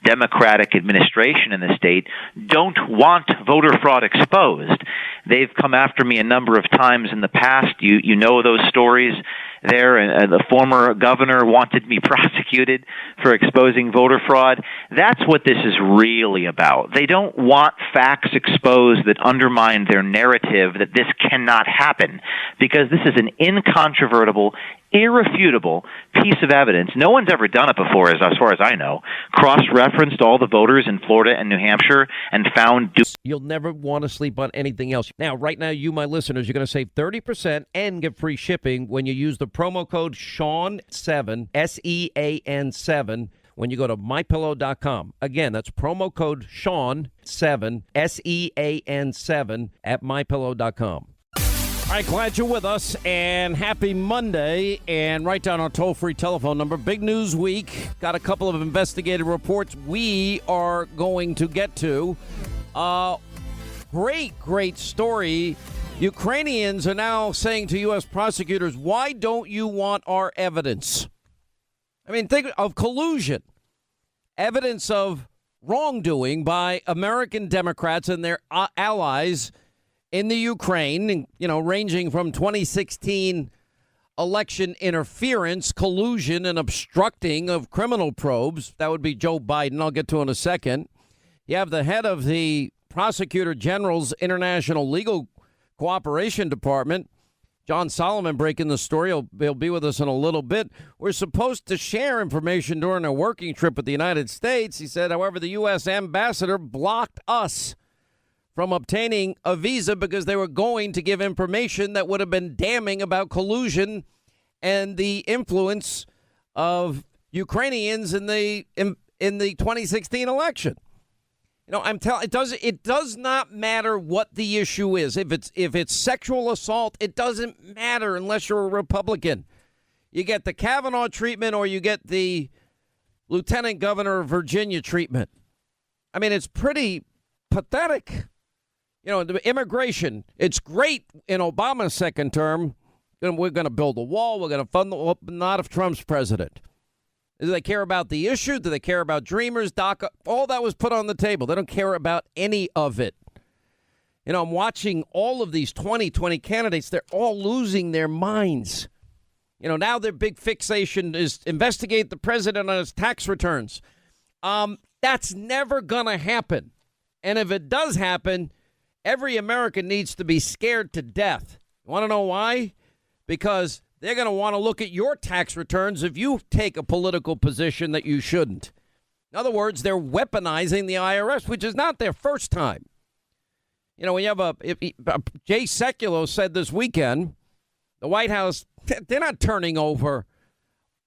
Democratic administration in the state, don't want voter fraud exposed. They've come after me a number of times in the past. You know those stories there, and the former governor wanted me prosecuted for exposing voter fraud. That's what this is really about. They don't want facts exposed that undermine their narrative that this cannot happen, because this is an incontrovertible, irrefutable piece of evidence. No one's ever done it before, as far as I know. Cross-referenced all the voters in Florida and New Hampshire and found... You'll never want to sleep on anything else. Now, right now, you, my listeners, you're going to save 30% and get free shipping when you use the promo code SEAN7, SEAN7, when you go to MyPillow.com. Again, that's promo code SEAN7, SEAN7 at MyPillow.com. All right, glad you're with us, and happy Monday. And write down our toll-free telephone number. Big news week. Got a couple of investigative reports we are going to get to. Great story. Ukrainians are now saying to U.S. prosecutors, why don't you want our evidence? I mean, think of collusion. Evidence of wrongdoing by American Democrats and their allies in the Ukraine, ranging from 2016 election interference, collusion, and obstructing of criminal probes. That would be Joe Biden. I'll get to in a second. You have the head of the Prosecutor General's International Legal Cooperation Department, John Solomon, breaking the story. He'll be with us in a little bit. We're supposed to share information during a working trip with the United States. He said, however, the U.S. ambassador blocked us from obtaining a visa because they were going to give information that would have been damning about collusion and the influence of Ukrainians in the 2016 election. I'm telling it does not matter what the issue is. If it's sexual assault, it doesn't matter unless you're a Republican. You get the Kavanaugh treatment or you get the Lieutenant Governor of Virginia treatment. I mean, it's pretty pathetic. The immigration, it's great in Obama's second term. We're going to build a wall. We're going to fund not if Trump's president. Do they care about the issue? Do they care about Dreamers, DACA? All that was put on the table. They don't care about any of it. I'm watching all of these 2020 candidates. They're all losing their minds. Now their big fixation is investigate the president on his tax returns. That's never going to happen. And if it does happen, every American needs to be scared to death. You want to know why? Because they're going to want to look at your tax returns if you take a political position that you shouldn't. In other words, they're weaponizing the IRS, which is not their first time. When you have Jay Sekulow said this weekend, the White House, they're not turning over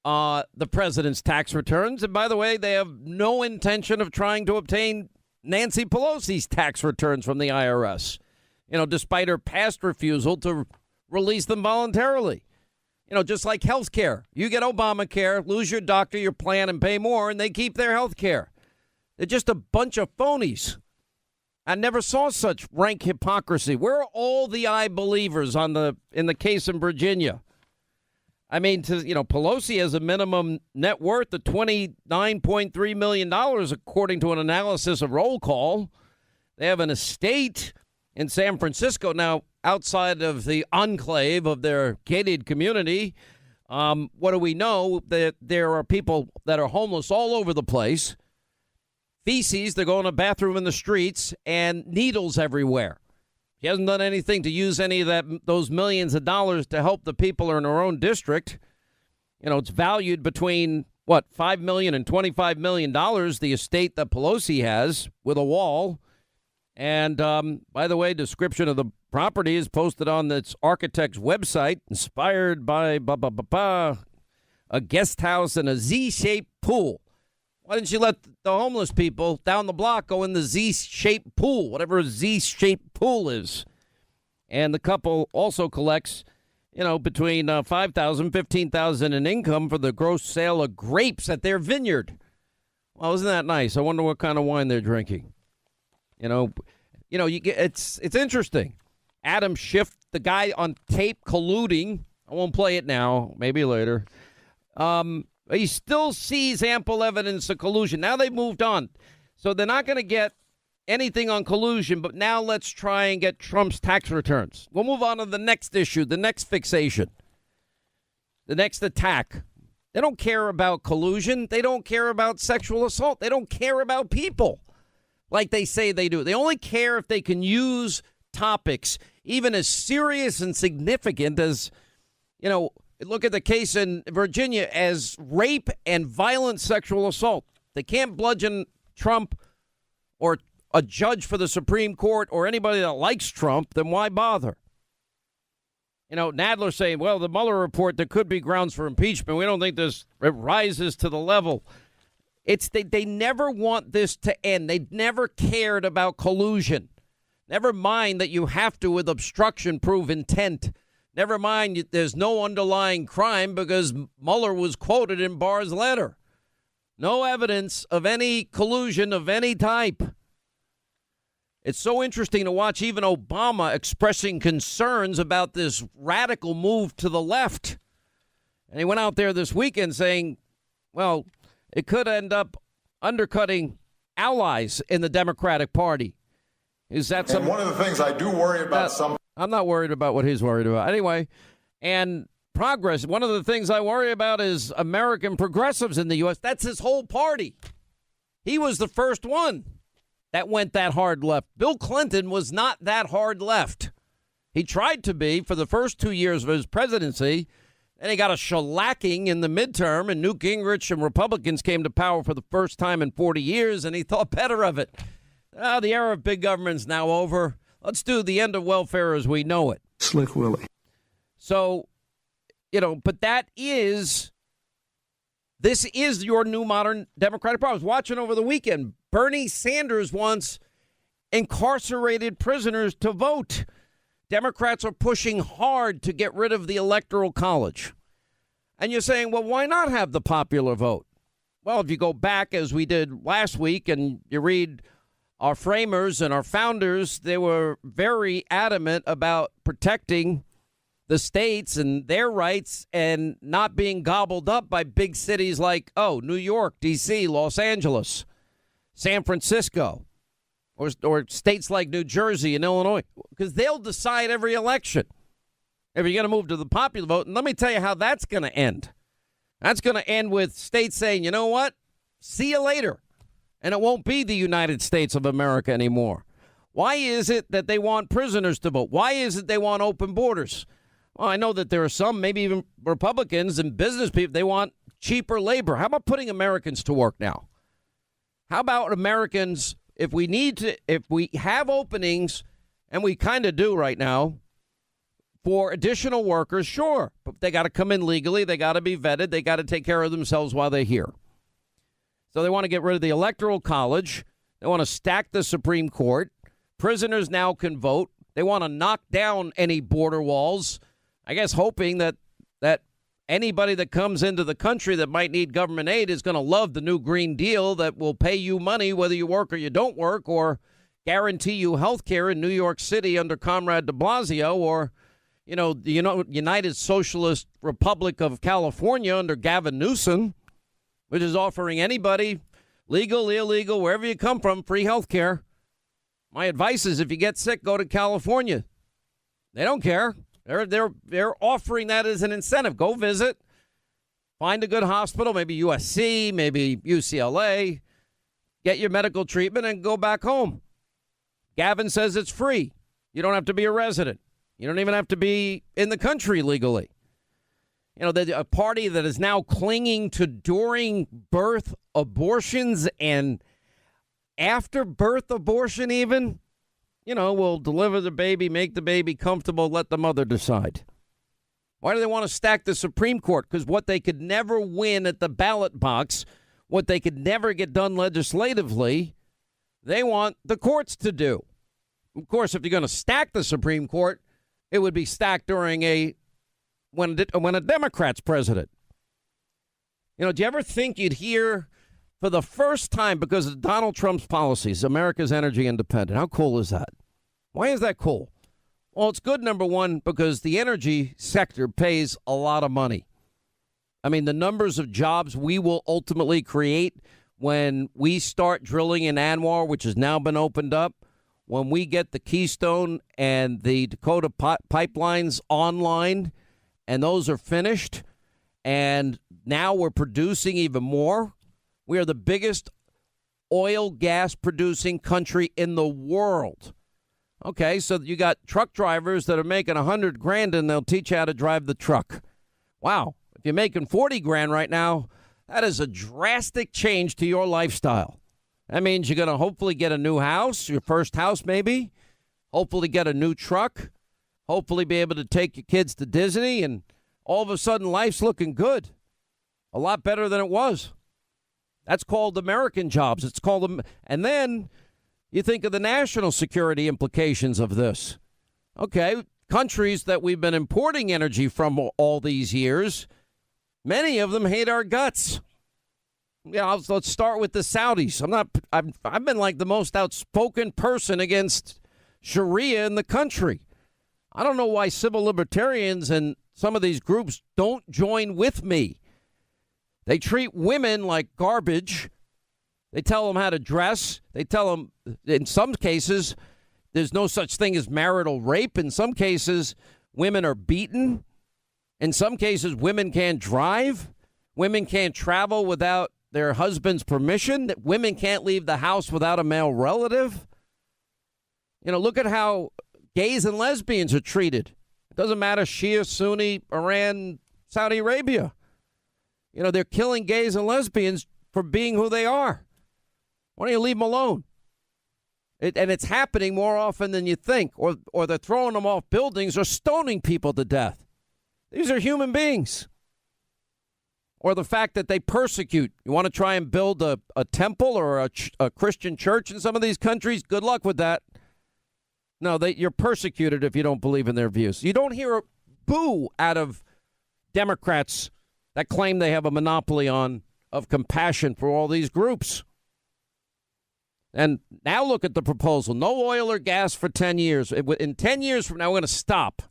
the president's tax returns. And by the way, they have no intention of trying to obtain Nancy Pelosi's tax returns from the IRS, despite her past refusal to release them voluntarily. Just like health care. You get Obamacare, lose your doctor, your plan, and pay more, and they keep their health care. They're just a bunch of phonies. I never saw such rank hypocrisy. Where are all the I believers in the case in Virginia? I mean, Pelosi has a minimum net worth of $29.3 million, according to an analysis of Roll Call. They have an estate in San Francisco. Now, outside of the enclave of their gated community, what do we know? That there are people that are homeless all over the place. Feces, they're going to the bathroom in the streets, and needles everywhere. She hasn't done anything to use any of those millions of dollars to help the people in her own district. It's valued between what, $5 million and $25 million, the estate that Pelosi has with a wall. And by the way, description of the property is posted on its architect's website, inspired by a guest house and a Z-shaped pool. Why didn't you let the homeless people down the block go in the Z-shaped pool, whatever a Z-shaped pool is? And the couple also collects, between $5,000, $15,000 in income for the gross sale of grapes at their vineyard. Well, isn't that nice? I wonder what kind of wine they're drinking. You get it's interesting. Adam Schiff, the guy on tape colluding. I won't play it now. Maybe later. He still sees ample evidence of collusion. Now they've moved on, so they're not going to get anything on collusion. But now let's try and get Trump's tax returns. We'll move on to the next issue, the next fixation, the next attack. They don't care about collusion. They don't care about sexual assault. They don't care about people like they say they do. They only care if they can use topics even as serious and significant as, look at the case in Virginia as rape and violent sexual assault. They can't bludgeon Trump or a judge for the Supreme Court or anybody that likes Trump, then why bother? Nadler saying, well, the Mueller report, there could be grounds for impeachment. We don't think it rises to the level. They never want this to end. They never cared about collusion. Never mind that you have to, with obstruction, prove intent. Never mind there's no underlying crime because Mueller was quoted in Barr's letter. No evidence of any collusion of any type. It's so interesting to watch even Obama expressing concerns about this radical move to the left. And he went out there this weekend saying, well, it could end up undercutting allies in the Democratic Party. Is that something? And one of the things I do worry about I'm not worried about what he's worried about. Anyway, and progress. One of the things I worry about is American progressives in the U.S. That's his whole party. He was the first one that went that hard left. Bill Clinton was not that hard left. He tried to be for the first 2 years of his presidency. Then he got a shellacking in the midterm, and Newt Gingrich and Republicans came to power for the first time in 40 years, and he thought better of it. The era of big government's now over. Let's do the end of welfare as we know it. Slick Willie. So, but this is your new modern Democratic Party. I was watching over the weekend. Bernie Sanders wants incarcerated prisoners to vote. Democrats are pushing hard to get rid of the Electoral College. And you're saying, well, why not have the popular vote? Well, if you go back, as we did last week, and you read our framers and our founders, they were very adamant about protecting the states and their rights and not being gobbled up by big cities like, New York, D.C., Los Angeles, San Francisco, or states like New Jersey and Illinois, because they'll decide every election if you're going to move to the popular vote. And let me tell you how that's going to end. That's going to end with states saying, you know what? See you later. And it won't be the United States of America anymore. Why is it that they want prisoners to vote? Why is it they want open borders? Well, I know that there are some, maybe even Republicans and business people, they want cheaper labor. How about putting Americans to work now? How about Americans, if we have openings, and we kind of do right now, for additional workers, sure, but they got to come in legally. They got to be vetted. They got to take care of themselves while they're here. So they want to get rid of the Electoral College. They want to stack the Supreme Court. Prisoners now can vote. They want to knock down any border walls, I guess hoping that anybody that comes into the country that might need government aid is going to love the new Green Deal that will pay you money whether you work or you don't work, or guarantee you health care in New York City under Comrade de Blasio, or, the United Socialist Republic of California under Gavin Newsom, which is offering anybody, legal, illegal, wherever you come from, free health care. My advice is if you get sick, go to California. They don't care. They're offering that as an incentive. Go visit, find a good hospital, maybe USC, maybe UCLA, get your medical treatment and go back home. Gavin says it's free. You don't have to be a resident. You don't even have to be in the country legally. A party that is now clinging to during birth abortions and after birth abortion even. Will deliver the baby, make the baby comfortable, let the mother decide. Why do they want to stack the Supreme Court? Because what they could never win at the ballot box, what they could never get done legislatively, they want the courts to do. Of course, if you're going to stack the Supreme Court, it would be stacked during when a Democrat's president. Do you ever think you'd hear for the first time, because of Donald Trump's policies, America's energy independent? How cool is that? Why is that cool? Well, it's good, number one, because the energy sector pays a lot of money. I mean, the numbers of jobs we will ultimately create when we start drilling in Anwar, which has now been opened up, when we get the Keystone and the Dakota pipelines online, and those are finished, and now we're producing even more. We are the biggest oil gas producing country in the world. Okay, so you got truck drivers that are making $100,000 and they'll teach you how to drive the truck. Wow. If you're making $40,000 right now, that is a drastic change to your lifestyle. That means you're going to hopefully get a new house, your first house maybe, hopefully get a new truck, hopefully be able to take your kids to Disney, and all of a sudden life's looking good. A lot better than it was. That's called American jobs. It's called them. And then you think of the national security implications of this. Okay, countries that we've been importing energy from all these years, many of them hate our guts. Let's start with the Saudis. I've been like the most outspoken person against Sharia in the country. I don't know why civil libertarians and some of these groups don't join with me. They treat women like garbage. They tell them how to dress. They tell them, in some cases, there's no such thing as marital rape. In some cases, women are beaten. In some cases, women can't drive. Women can't travel without their husband's permission. That women can't leave the house without a male relative. Look at how gays and lesbians are treated. It doesn't matter Shia, Sunni, Iran, Saudi Arabia. They're killing gays and lesbians for being who they are. Why don't you leave them alone? And it's happening more often than you think. Or they're throwing them off buildings or stoning people to death. These are human beings. Or the fact that they persecute. You want to try and build a temple or a Christian church in some of these countries? Good luck with that. No, you're persecuted if you don't believe in their views. You don't hear a boo out of Democrats that claim they have a monopoly of compassion for all these groups. And now look at the proposal. No oil or gas for 10 years. In 10 years from now, we're going to stop.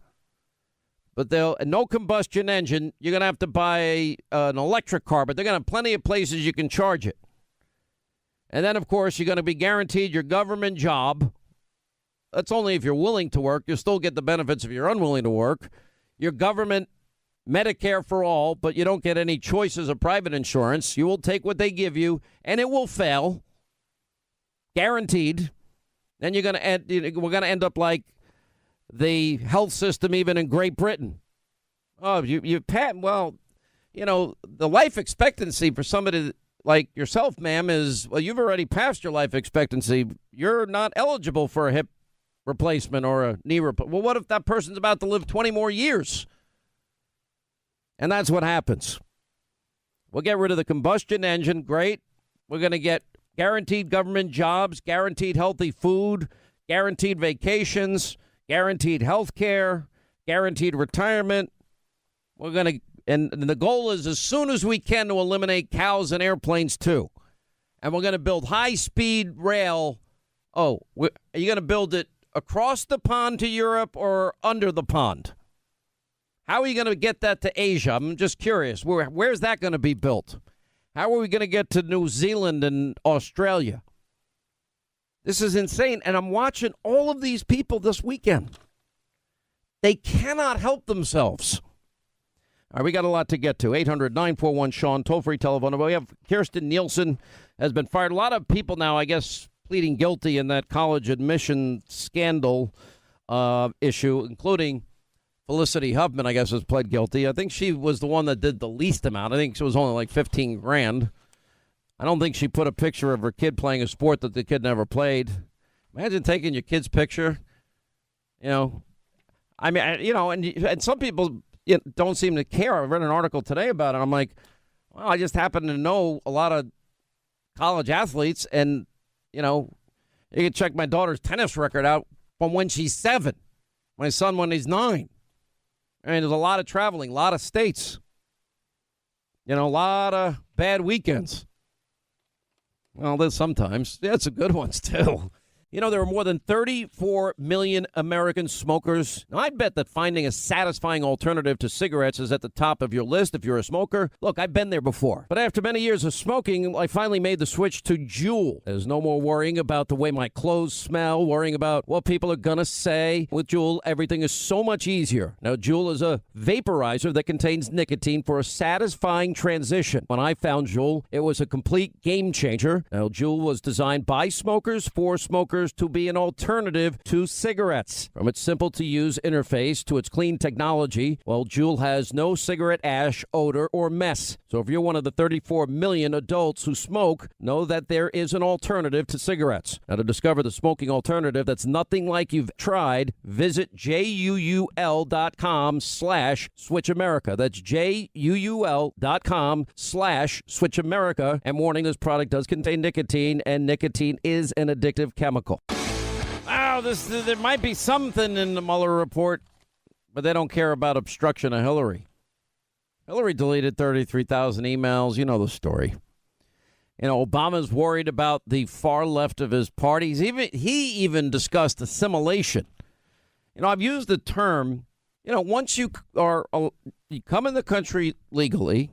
But no combustion engine. You're going to have to buy an electric car, but they're going to have plenty of places you can charge it. And then, of course, you're going to be guaranteed your government job. That's only if you're willing to work. You'll still get the benefits if you're unwilling to work. Your government Medicare for all, but you don't get any choices of private insurance. You will take what they give you, and it will fail. Guaranteed. Then we're going to end up like the health system even in Great Britain. Oh, the life expectancy for somebody like yourself, ma'am, is, well, you've already passed your life expectancy. You're not eligible for a hip replacement or a knee replacement. Well, what if that person's about to live 20 more years? And that's what happens. We'll get rid of the combustion engine. Great. We're going to get guaranteed government jobs, guaranteed healthy food, guaranteed vacations, guaranteed health care, guaranteed retirement. We're going to, and the goal is as soon as we can to eliminate cows and airplanes too. And we're going to build high-speed rail. Oh, are you going to build it across the pond to Europe or under the pond? How are you going to get that to Asia? I'm just curious. Where's that going to be built? How are we going to get to New Zealand and Australia? This is insane. And I'm watching all of these people this weekend. They cannot help themselves. All right, we got a lot to get to. 800-941-SEAN, toll-free telephone. We have Kirstjen Nielsen has been fired. A lot of people now, I guess, pleading guilty in that college admission scandal issue, including Felicity Huffman, I guess, was pled guilty. I think she was the one that did the least amount. I think it was only like 15 grand. I don't think she put a picture of her kid playing a sport that the kid never played. Imagine taking your kid's picture. I mean, and some people don't seem to care. I read an article today about it. I'm like, well, I just happen to know a lot of college athletes, and, you can check my daughter's tennis record out from when she's 7. My son when he's 9. I mean, there's a lot of traveling, a lot of states. A lot of bad weekends. Well, there's sometimes. Yeah, some good ones, too. There are more than 34 million American smokers. Now, I bet that finding a satisfying alternative to cigarettes is at the top of your list if you're a smoker. Look, I've been there before. But after many years of smoking, I finally made the switch to Juul. There's no more worrying about the way my clothes smell, worrying about what people are going to say. With Juul, everything is so much easier. Now, Juul is a vaporizer that contains nicotine for a satisfying transition. When I found Juul, it was a complete game changer. Now, Juul was designed by smokers for smokers to be an alternative to cigarettes. From its simple-to-use interface to its clean technology, Juul has no cigarette ash, odor, or mess. So if you're one of the 34 million adults who smoke, know that there is an alternative to cigarettes. Now, to discover the smoking alternative that's nothing like you've tried, visit JUUL.com/SwitchAmerica. That's JUUL.com/SwitchAmerica. And warning, this product does contain nicotine, and nicotine is an addictive chemical. Wow, there might be something in the Mueller report, but they don't care about obstruction of Hillary. Hillary deleted 33,000 emails. You know the story. Obama's worried about the far left of his party. He even discussed assimilation. I've used the term, once you come in the country legally,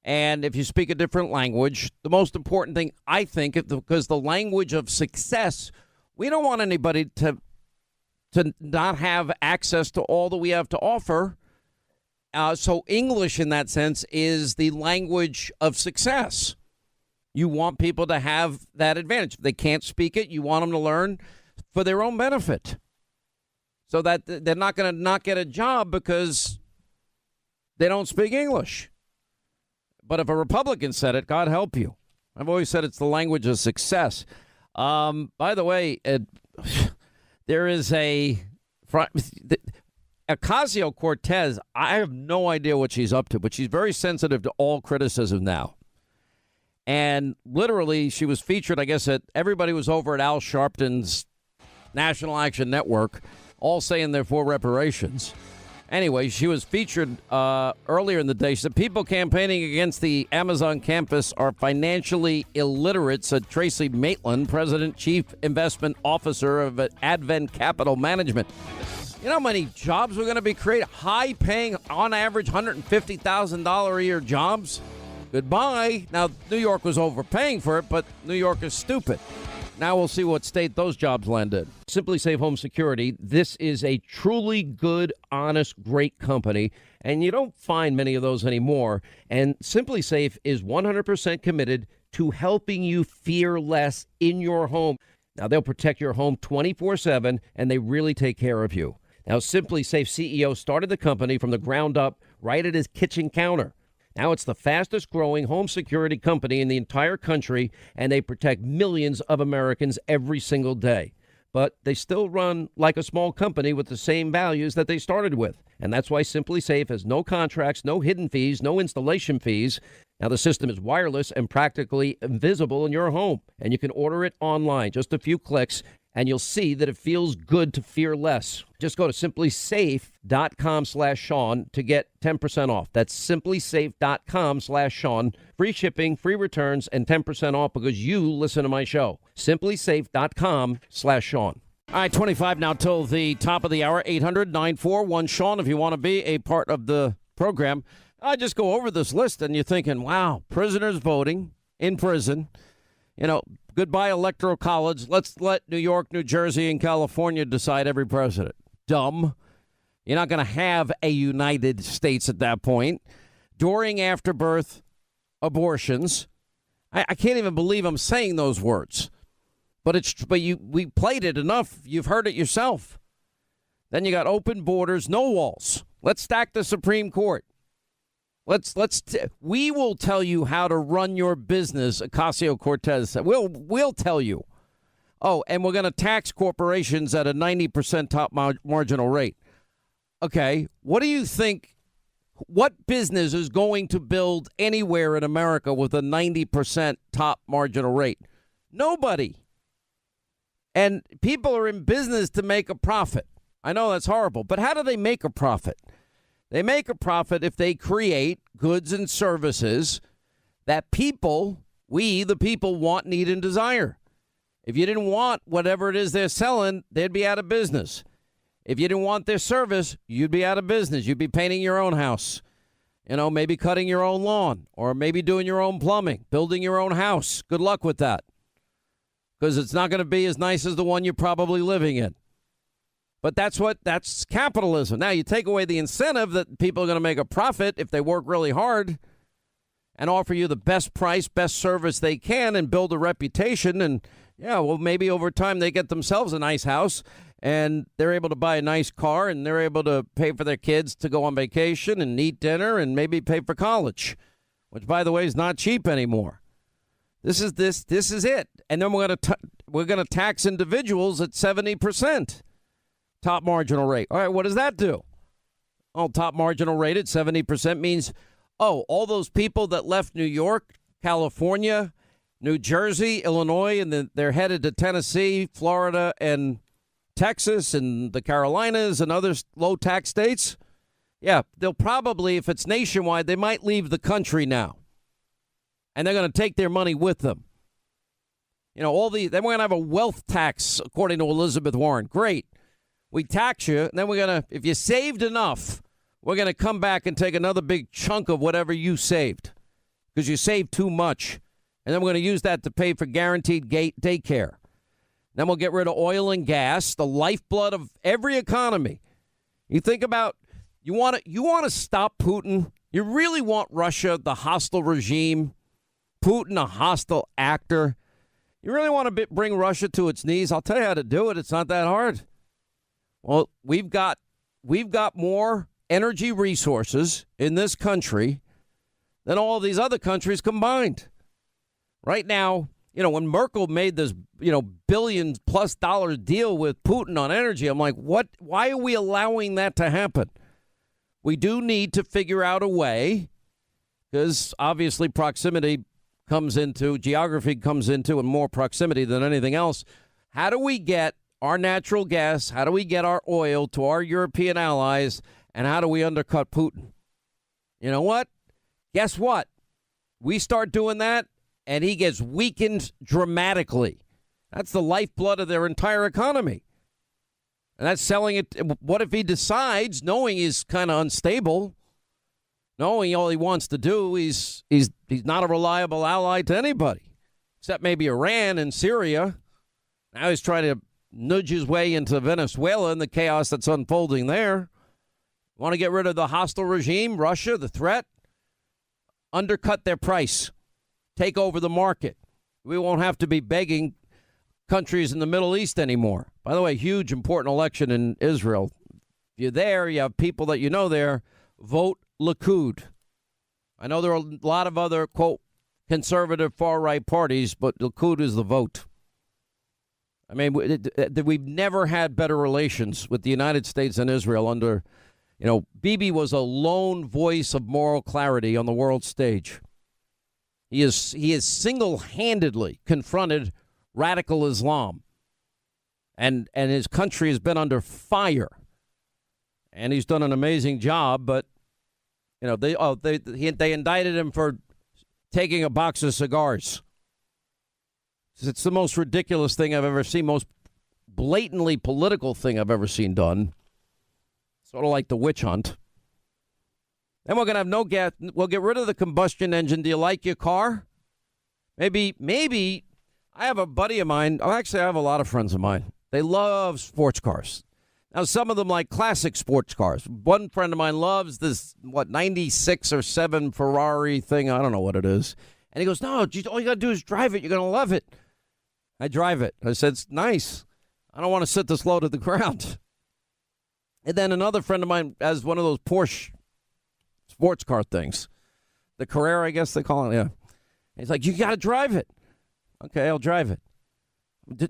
and if you speak a different language, the most important thing, I think, because the language of success, we don't want anybody to not have access to all that we have to offer. So English, in that sense, is the language of success. You want people to have that advantage. If they can't speak it, you want them to learn for their own benefit, so that they're not going to not get a job because they don't speak English. But if a Republican said it, God help you. I've always said it's the language of success. By the way, there is Ocasio-Cortez. I have no idea what she's up to, but she's very sensitive to all criticism now. And literally, she was featured, I guess, everybody was over at Al Sharpton's National Action Network, all saying they're for reparations. Anyway, she was featured earlier in the day. She said people campaigning against the Amazon campus are financially illiterate, said Tracy Maitland, President Chief Investment Officer of Advent Capital Management. You know how many jobs we're going to be creating? High-paying, on average, $150,000 a year jobs? Goodbye. Now, New York was overpaying for it, but New York is stupid. Now we'll see what state those jobs land in. Simply Safe Home Security. This is a truly good, honest, great company, and you don't find many of those anymore. And Simply Safe is 100% committed to helping you fear less in your home. Now, they'll protect your home 24/7, and they really take care of you. Now, Simply Safe CEO started the company from the ground up right at his kitchen counter. Now it's the fastest growing home security company in the entire country, and they protect millions of Americans every single day. But they still run like a small company with the same values that they started with. And that's why Simply Safe has no contracts, no hidden fees, no installation fees. Now the system is wireless and practically invisible in your home, and you can order it online, just a few clicks, and you'll see that it feels good to fear less. Just go to simplysafe.com/Sean to get 10% off. That's simplysafe.com/Sean. Free shipping, free returns, and 10% off because you listen to my show. Simplysafe.com/Sean. All right, 25 now till the top of the hour. 800-941-SEAN if you want to be a part of the program. I just go over this list and you're thinking, wow, prisoners voting in prison. Goodbye electoral college. Let's let New York, New Jersey, and California decide every president. Dumb. You're not going to have a United States at that point. During afterbirth abortions. I can't even believe I'm saying those words. But we played it enough. You've heard it yourself. Then you got open borders, no walls. Let's stack the Supreme Court. We will tell you how to run your business, Ocasio-Cortez said. We'll tell you. Oh, and we're going to tax corporations at a 90% top marginal rate. Okay, what do you think? What business is going to build anywhere in America with a 90% top marginal rate? Nobody. And people are in business to make a profit. I know that's horrible, but how do they make a profit? They make a profit if they create goods and services that people, we, the people, want, need, and desire. If you didn't want whatever it is they're selling, they'd be out of business. If you didn't want their service, you'd be out of business. You'd be painting your own house, maybe cutting your own lawn, or maybe doing your own plumbing, building your own house. Good luck with that, because it's not going to be as nice as the one you're probably living in. But that's capitalism. Now, you take away the incentive that people are going to make a profit if they work really hard and offer you the best price, best service they can and build a reputation. And, maybe over time they get themselves a nice house and they're able to buy a nice car and they're able to pay for their kids to go on vacation and eat dinner and maybe pay for college, which, by the way, is not cheap anymore. This is it. And then we're going to tax individuals at 70%. Top marginal rate. All right, what does that do? Oh, top marginal rate at 70% means, all those people that left New York, California, New Jersey, Illinois, and then they're headed to Tennessee, Florida, and Texas, and the Carolinas, and other low-tax states. Yeah, they'll probably, if it's nationwide, they might leave the country now. And they're going to take their money with them. Then we're going to have a wealth tax, according to Elizabeth Warren. Great. We tax you, and then if you saved enough, we're going to come back and take another big chunk of whatever you saved because you saved too much. And then we're going to use that to pay for guaranteed daycare. Then we'll get rid of oil and gas, the lifeblood of every economy. You think about, you want to stop Putin? You really want Russia, the hostile regime, Putin, a hostile actor? You really want to bring Russia to its knees? I'll tell you how to do it. It's not that hard. Well, we've got more energy resources in this country than all these other countries combined. Right now, when Merkel made this, $billion+ deal with Putin on energy, I'm like, what? Why are we allowing that to happen? We do need to figure out a way, because obviously geography comes into, and more proximity than anything else. How do we get our natural gas, how do we get our oil to our European allies, and how do we undercut Putin? You know what? Guess what? We start doing that, and he gets weakened dramatically. That's the lifeblood of their entire economy. And that's selling it. What if he decides, knowing he's kind of unstable, knowing all he wants to do, he's not a reliable ally to anybody, except maybe Iran and Syria. Now he's trying to nudge his way into Venezuela and the chaos that's unfolding there. Want to get rid of the hostile regime, Russia, the threat? Undercut their price. Take over the market. We won't have to be begging countries in the Middle East anymore. By the way, huge important election in Israel. If you're there, you have people that you know there, vote Likud. I know there are a lot of other, quote, conservative far-right parties, but Likud is the vote. I mean, we've never had better relations with the United States and Israel under, Bibi was a lone voice of moral clarity on the world stage. He is single-handedly confronted radical Islam, and his country has been under fire, and he's done an amazing job. But they indicted him for taking a box of cigars. It's the most ridiculous thing I've ever seen, most blatantly political thing I've ever seen done. Sort of like the witch hunt. Then we're going to have no gas. We'll get rid of the combustion engine. Do you like your car? Maybe. I have a buddy of mine. Actually, I have a lot of friends of mine. They love sports cars. Now, some of them like classic sports cars. One friend of mine loves this, 96 or 7 Ferrari thing. I don't know what it is. And he goes, no, all you got to do is drive it. You're going to love it. I drive it. I said, it's nice. I don't want to sit this low to the ground. And then another friend of mine has one of those Porsche sports car things. The Carrera, I guess they call it, yeah. He's like, you got to drive it. Okay, I'll drive it.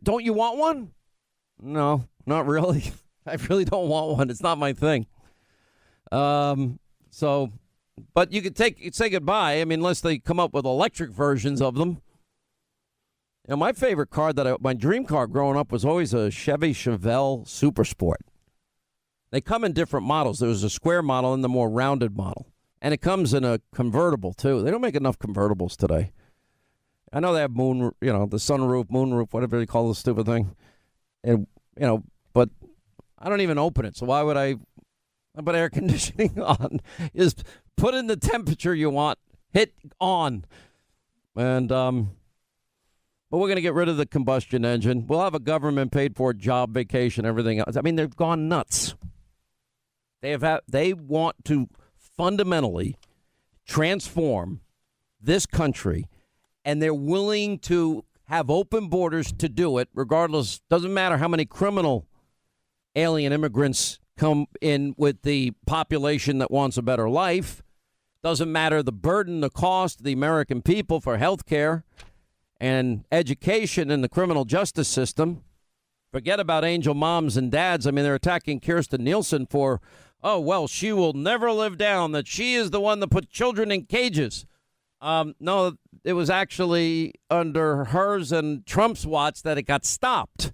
Don't you want one? No, not really. I really don't want one. It's not my thing. So, but you could say goodbye. I mean, unless they come up with electric versions of them. You know, my favorite car my dream car growing up was always a Chevy Chevelle Super Sport. They come in different models. There was a square model and the more rounded model. And it comes in a convertible, too. They don't make enough convertibles today. I know they have the sunroof, moonroof, whatever they call the stupid thing. And, but I don't even open it. So why would I put air conditioning on? Is put in the temperature you want, hit on. And, but we're going to get rid of the combustion engine. We'll have a government paid for job, vacation, everything else. I mean, they've gone nuts. They want to fundamentally transform this country, and they're willing to have open borders to do it, regardless. Doesn't matter how many criminal alien immigrants come in with the population that wants a better life. Doesn't matter the burden, the cost of the American people for health care and education in the criminal justice system. Forget about angel moms and dads. I mean, they're attacking Kirstjen Nielsen for, she will never live down that she is the one that put children in cages. No, it was actually under hers and Trump's watch that it got stopped.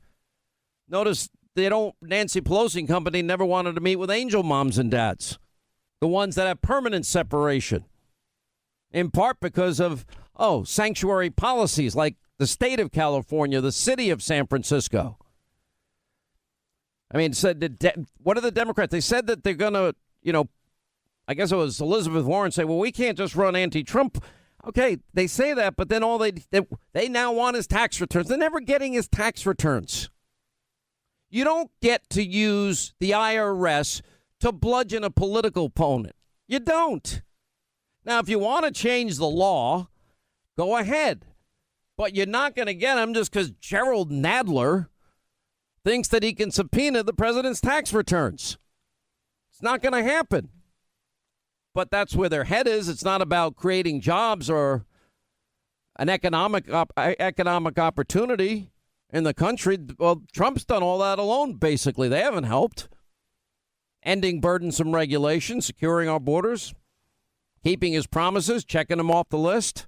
Notice Nancy Pelosi and company never wanted to meet with angel moms and dads, the ones that have permanent separation, in part because of, sanctuary policies like the state of California, the city of San Francisco. I mean, what are the Democrats? They said that they're going to, I guess it was Elizabeth Warren say, well, we can't just run anti-Trump. Okay, they say that, but then all they now want is tax returns. They're never getting his tax returns. You don't get to use the IRS to bludgeon a political opponent. You don't. Now, if you want to change the law, go ahead. But you're not going to get him just because Gerald Nadler thinks that he can subpoena the president's tax returns. It's not going to happen. But that's where their head is. It's not about creating jobs or an economic opportunity in the country. Well, Trump's done all that alone, basically. They haven't helped. Ending burdensome regulations, securing our borders, keeping his promises, checking them off the list.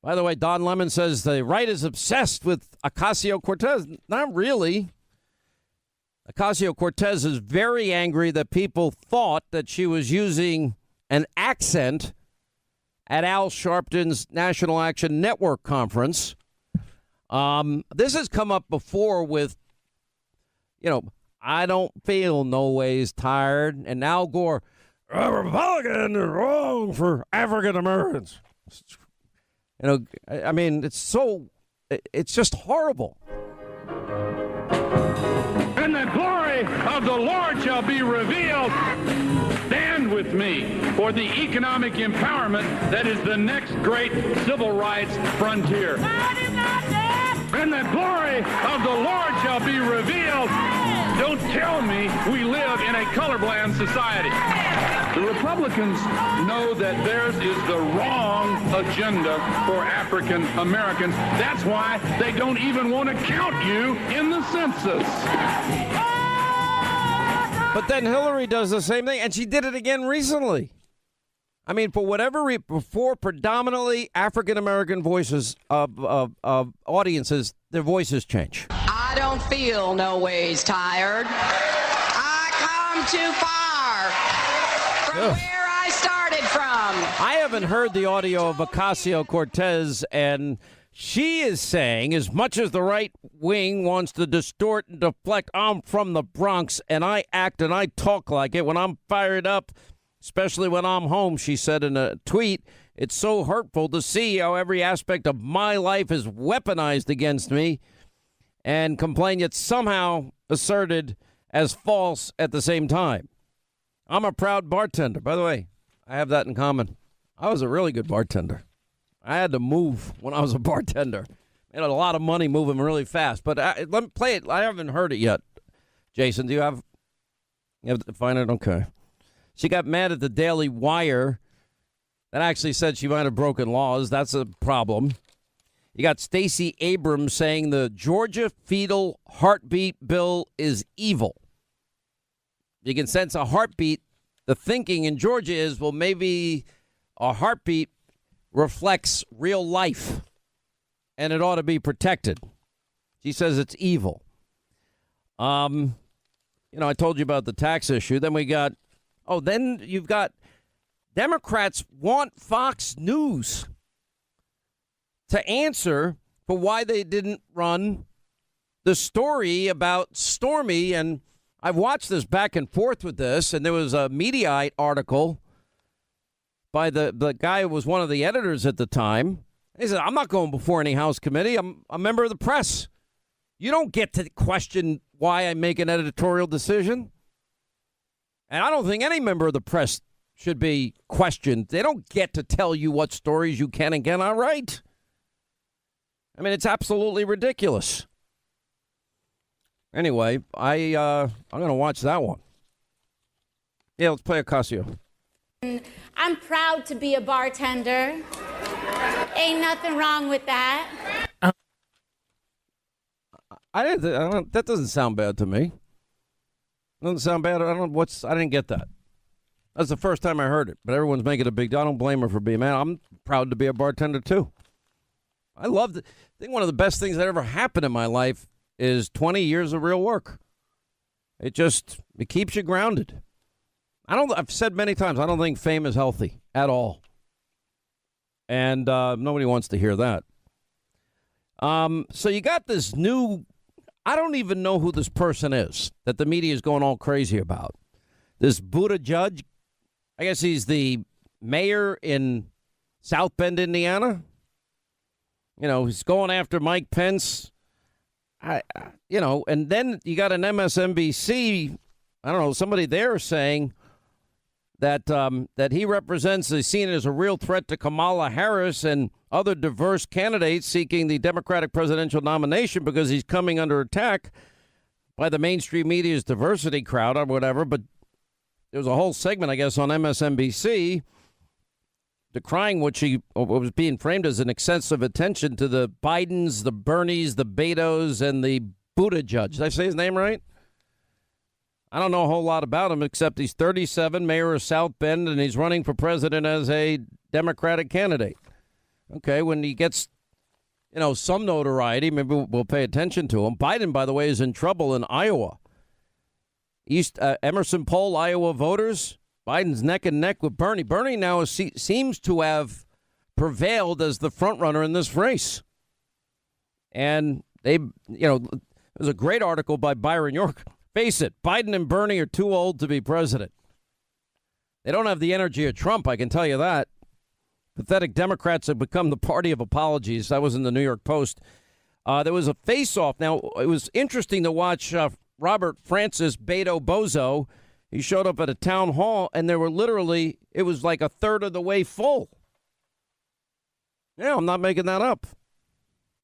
By the way, Don Lemon says the right is obsessed with Ocasio-Cortez. Not really. Ocasio-Cortez is very angry that people thought that she was using an accent at Al Sharpton's National Action Network conference. This has come up before with, I don't feel no ways tired. And Al Gore, a Republican is wrong for African Americans. I mean, it's just horrible. And the glory of the Lord shall be revealed. Stand with me for the economic empowerment that is the next great civil rights frontier. And the glory of the Lord shall be revealed. Don't tell me we live in a colorblind society. The Republicans know that theirs is the wrong agenda for African Americans. That's why they don't even want to count you in the census. But then Hillary does the same thing, and she did it again recently. I mean, for whatever before predominantly African American voices of audiences, their voices change. I don't feel no ways tired. I come too far from where I started from. I haven't heard the audio of Ocasio-Cortez, and she is saying, as much as the right wing wants to distort and deflect, I'm from the Bronx, and I act and I talk like it when I'm fired up. Especially when I'm home, she said in a tweet, it's so hurtful to see how every aspect of my life is weaponized against me and complain yet somehow asserted as false at the same time. I'm a proud bartender. By the way, I have that in common. I was a really good bartender. I had to move when I was a bartender. Made a lot of money moving really fast. But let me play it. I haven't heard it yet. Jason, do you have? You have to find it? Okay. She got mad at the Daily Wire. That actually said she might have broken laws. That's a problem. You got Stacey Abrams saying the Georgia fetal heartbeat bill is evil. You can sense a heartbeat. The thinking in Georgia is, well, maybe a heartbeat reflects real life and it ought to be protected. She says it's evil. I told you about the tax issue. Then you've got Democrats want Fox News to answer for why they didn't run the story about Stormy. And I've watched this back and forth with this, and there was a Mediaite article by the guy who was one of the editors at the time. He said, I'm not going before any House committee. I'm a member of the press. You don't get to question why I make an editorial decision. And I don't think any member of the press should be questioned. They don't get to tell you what stories you can and cannot write. I mean, it's absolutely ridiculous. Anyway, I'm going to watch that one. Yeah, let's play Ocasio. I'm proud to be a bartender. Ain't nothing wrong with that. That doesn't sound bad to me. Doesn't sound bad. I didn't get that. That's the first time I heard it, but everyone's making a big deal. I don't blame her for being mad. I'm proud to be a bartender too. I think one of the best things that ever happened in my life is 20 years of real work. It keeps you grounded. I've said many times, I don't think fame is healthy at all. And nobody wants to hear that. So you got this new, I don't even know who this person is that the media is going all crazy about. This Buddha judge, I guess he's the mayor in South Bend, Indiana. He's going after Mike Pence. And then you got an MSNBC, I don't know, somebody there saying that he represents, is seen as a real threat to Kamala Harris and other diverse candidates seeking the Democratic presidential nomination because he's coming under attack by the mainstream media's diversity crowd or whatever. But there was a whole segment, I guess, on MSNBC decrying what was being framed as an excessive attention to the Bidens, the Bernies, the Betos, and the Buddha judge. Did I say his name right? I don't know a whole lot about him except he's 37, mayor of South Bend, and he's running for president as a Democratic candidate. Okay, when he gets, some notoriety, maybe we'll pay attention to him. Biden, by the way, is in trouble in Iowa. Emerson poll, Iowa voters, Biden's neck and neck with Bernie. Bernie now seems to have prevailed as the front runner in this race. And there's a great article by Byron York. Face it, Biden and Bernie are too old to be president. They don't have the energy of Trump, I can tell you that. Pathetic Democrats have become the party of apologies. That was in the New York Post. There was a face-off. Now, it was interesting to watch Robert Francis Beto Bozo. He showed up at a town hall, and it was like a third of the way full. Yeah, I'm not making that up.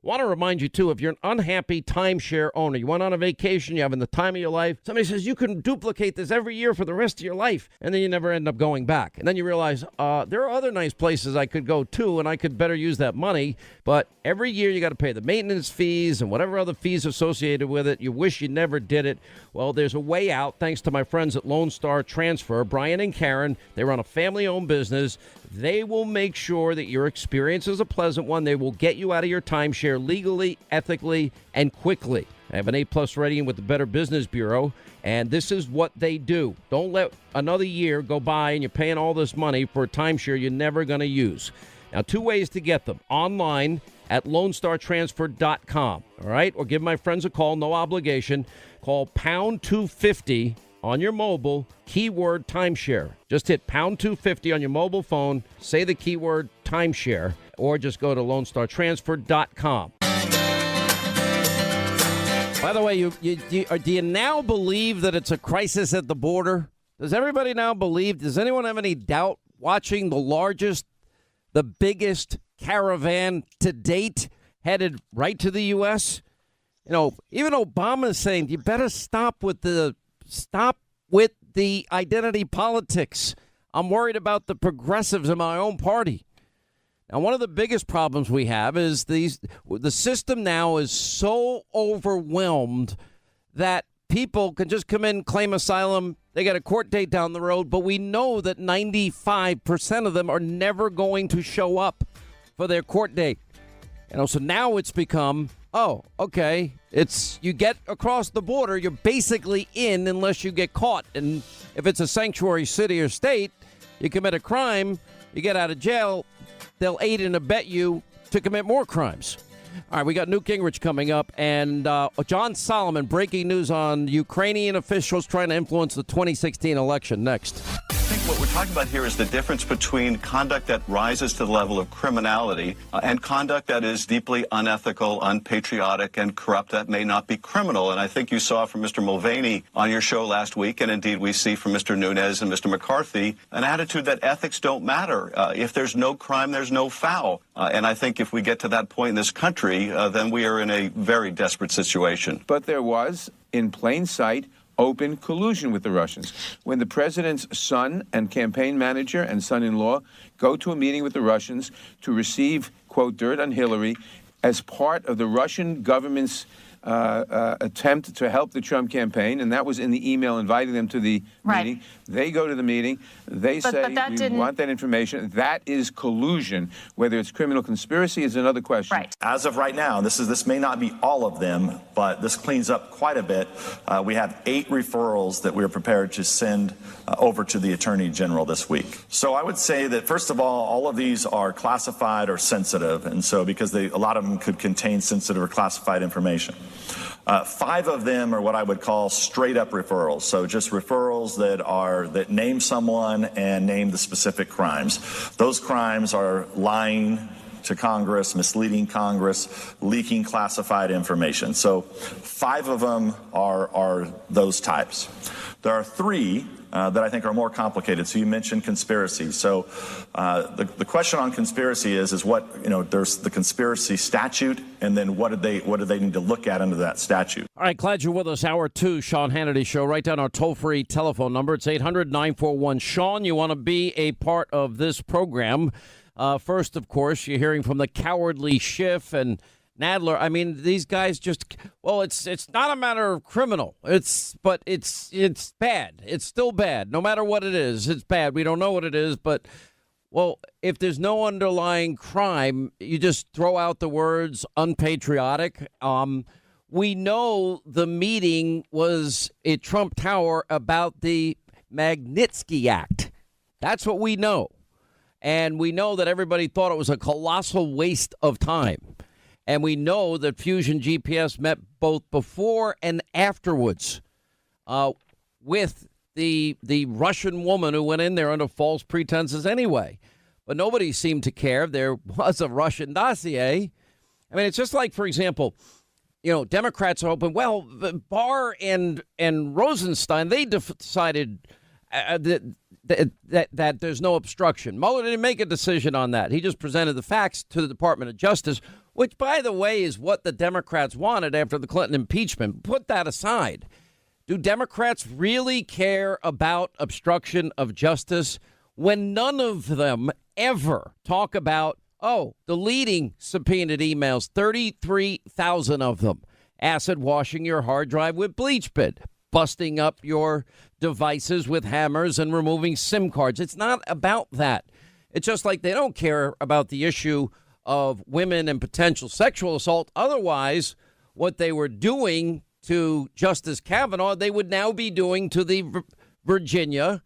Want to remind you, too, if you're an unhappy timeshare owner, you went on a vacation, you're having the time of your life, somebody says you can duplicate this every year for the rest of your life, and then you never end up going back. And then you realize there are other nice places I could go to, and I could better use that money. But every year you got to pay the maintenance fees and whatever other fees associated with it. You wish you never did it. Well, there's a way out thanks to my friends at Lone Star Transfer, Brian and Karen. They run a family-owned business. They will make sure that your experience is a pleasant one. They will get you out of your timeshare legally, ethically, and quickly. I have an A+ rating with the Better Business Bureau, and this is what they do. Don't let another year go by and you're paying all this money for a timeshare you're never going to use. Now, 2 ways to get them. Online at LoneStarTransfer.com, all right? Or give my friends a call, no obligation. Call pound 250 on your mobile, keyword timeshare. Just hit pound 250 on your mobile phone, say the keyword timeshare, or just go to LoneStarTransfer.com. By the way, do you now believe that it's a crisis at the border? Does everybody now believe? Does anyone have any doubt watching the biggest caravan to date headed right to the U.S.? Even Obama is saying you better stop with the identity politics. I'm worried about the progressives in my own party. Now, one of the biggest problems we have is the system now is so overwhelmed that people can just come in, claim asylum. They get a court date down the road, but we know that 95% of them are never going to show up for their court date. So now it's become, oh, okay, it's you get across the border, you're basically in unless you get caught. And if it's a sanctuary city or state, you commit a crime, you get out of jail, they'll aid and abet you to commit more crimes. All right, we got Newt Gingrich coming up, and John Solomon, breaking news on Ukrainian officials trying to influence the 2016 election next. I think what we're talking about here is the difference between conduct that rises to the level of criminality and conduct that is deeply unethical, unpatriotic, and corrupt that may not be criminal. And I think you saw from Mr. Mulvaney on your show last week, and indeed we see from Mr. Nunes and Mr. McCarthy, an attitude that ethics don't matter. If there's no crime, there's no foul. And I think if we get to that point in this country, then we are in a very desperate situation. But there was, in plain sight, open collusion with the Russians. When the president's son and campaign manager and son-in-law go to a meeting with the Russians to receive, quote, dirt on Hillary as part of the Russian government's attempt to help the Trump campaign, and that was in the email inviting them to the meeting. They go to the meeting. They say, we want that information. That is collusion. Whether it's criminal conspiracy is another question. Right. As of right now, this may not be all of them, but this cleans up quite a bit. We have 8 referrals that we're prepared to send over to the Attorney General this week. So I would say that, first of all of these are classified or sensitive, and so because a lot of them could contain sensitive or classified information. 5 of them are what I would call straight up referrals. So just referrals that name someone and name the specific crimes. Those crimes are lying to Congress, misleading Congress, leaking classified information. So 5 of them are those types. There are 3 that I think are more complicated. So you mentioned conspiracy. So the question on conspiracy is what, there's the conspiracy statute, and then what do they need to look at under that statute? All right, glad you're with us. Hour 2, Sean Hannity Show. Write down our toll-free telephone number. It's 800-941-SEAN. You want to be a part of this program. First, of course, you're hearing from the cowardly Schiff and Nadler. I mean, these guys it's not a matter of criminal. It's bad. It's still bad. No matter what it is, it's bad. We don't know what it is, but if there's no underlying crime, you just throw out the words unpatriotic. We know the meeting was at Trump Tower about the Magnitsky Act. That's what we know. And we know that everybody thought it was a colossal waste of time. And we know that Fusion GPS met both before and afterwards with the Russian woman who went in there under false pretenses anyway. But nobody seemed to care. There was a Russian dossier. I mean, it's just like, for example, Democrats are open. Well, Barr and Rosenstein, they decided that there's no obstruction. Mueller didn't make a decision on that. He just presented the facts to the Department of Justice, which, by the way, is what the Democrats wanted after the Clinton impeachment. Put that aside. Do Democrats really care about obstruction of justice when none of them ever talk about, deleting subpoenaed emails, 33,000 of them, acid washing your hard drive with bleach bit, busting up your devices with hammers and removing SIM cards? It's not about that. It's just like they don't care about the issue of women and potential sexual assault. Otherwise, what they were doing to Justice Kavanaugh, they would now be doing to the Virginia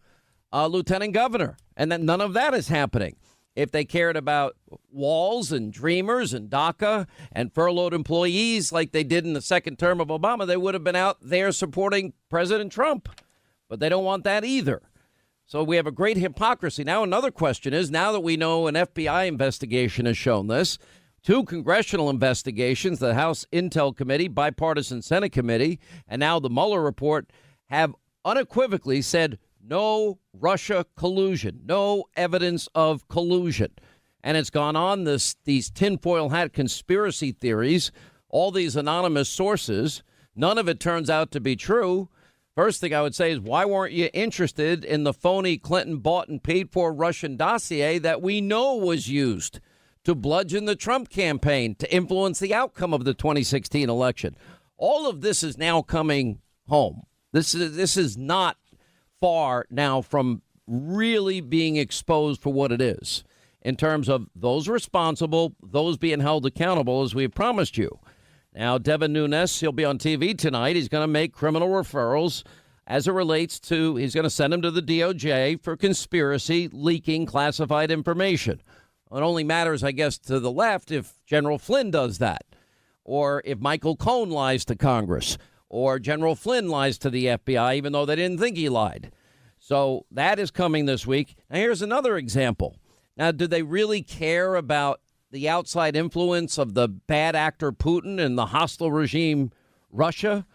lieutenant governor. And that none of that is happening. If they cared about walls and dreamers and DACA and furloughed employees like they did in the second term of Obama, they would have been out there supporting President Trump. But they don't want that either. So we have a great hypocrisy. Now, another question is, now that we know an FBI investigation has shown this, 2 congressional investigations, the House Intel Committee, bipartisan Senate committee, and now the Mueller report have unequivocally said no Russia collusion, no evidence of collusion. And it's gone on these tinfoil hat conspiracy theories, all these anonymous sources. None of it turns out to be true. First thing I would say is, why weren't you interested in the phony Clinton bought and paid for Russian dossier that we know was used to bludgeon the Trump campaign to influence the outcome of the 2016 election? All of this is now coming home. This is not far now from really being exposed for what it is in terms of those responsible, those being held accountable, as we promised you. Now, Devin Nunes, he'll be on TV tonight. He's going to make criminal referrals as it relates to, he's going to send him to the DOJ for conspiracy, leaking classified information. It only matters, I guess, to the left if General Flynn does that, or if Michael Cohen lies to Congress, or General Flynn lies to the FBI, even though they didn't think he lied. So that is coming this week. Now, here's another example. Now, do they really care about the outside influence of the bad actor Putin and the hostile regime Russia?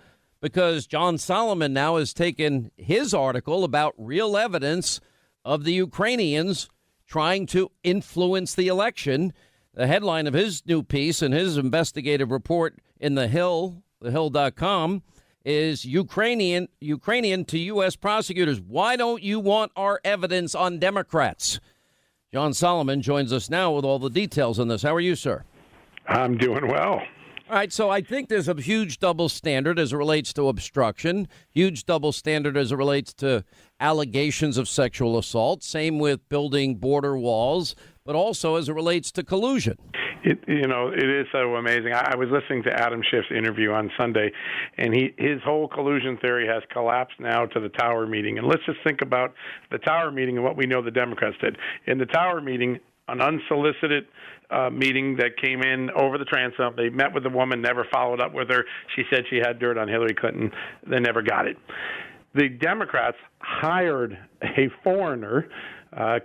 Because John Solomon now has taken his article about real evidence of the Ukrainians trying to influence the election. The headline of his new piece and his investigative report in The Hill, thehill.com, is Ukrainian to U.S. prosecutors. Why don't you want our evidence on Democrats? John Solomon joins us now with all the details on this. How are you, sir? I'm doing well. All right, so I think there's a huge double standard as it relates to obstruction, huge double standard as it relates to allegations of sexual assault, same with building border walls, but also as it relates to collusion. It is so amazing. I was listening to Adam Schiff's interview on Sunday, and his whole collusion theory has collapsed now to the Tower meeting. And let's just think about the Tower meeting and what we know the Democrats did. In the Tower meeting, an unsolicited meeting that came in over the transom. They met with the woman, never followed up with her. She said she had dirt on Hillary Clinton. They never got it. The Democrats hired a foreigner,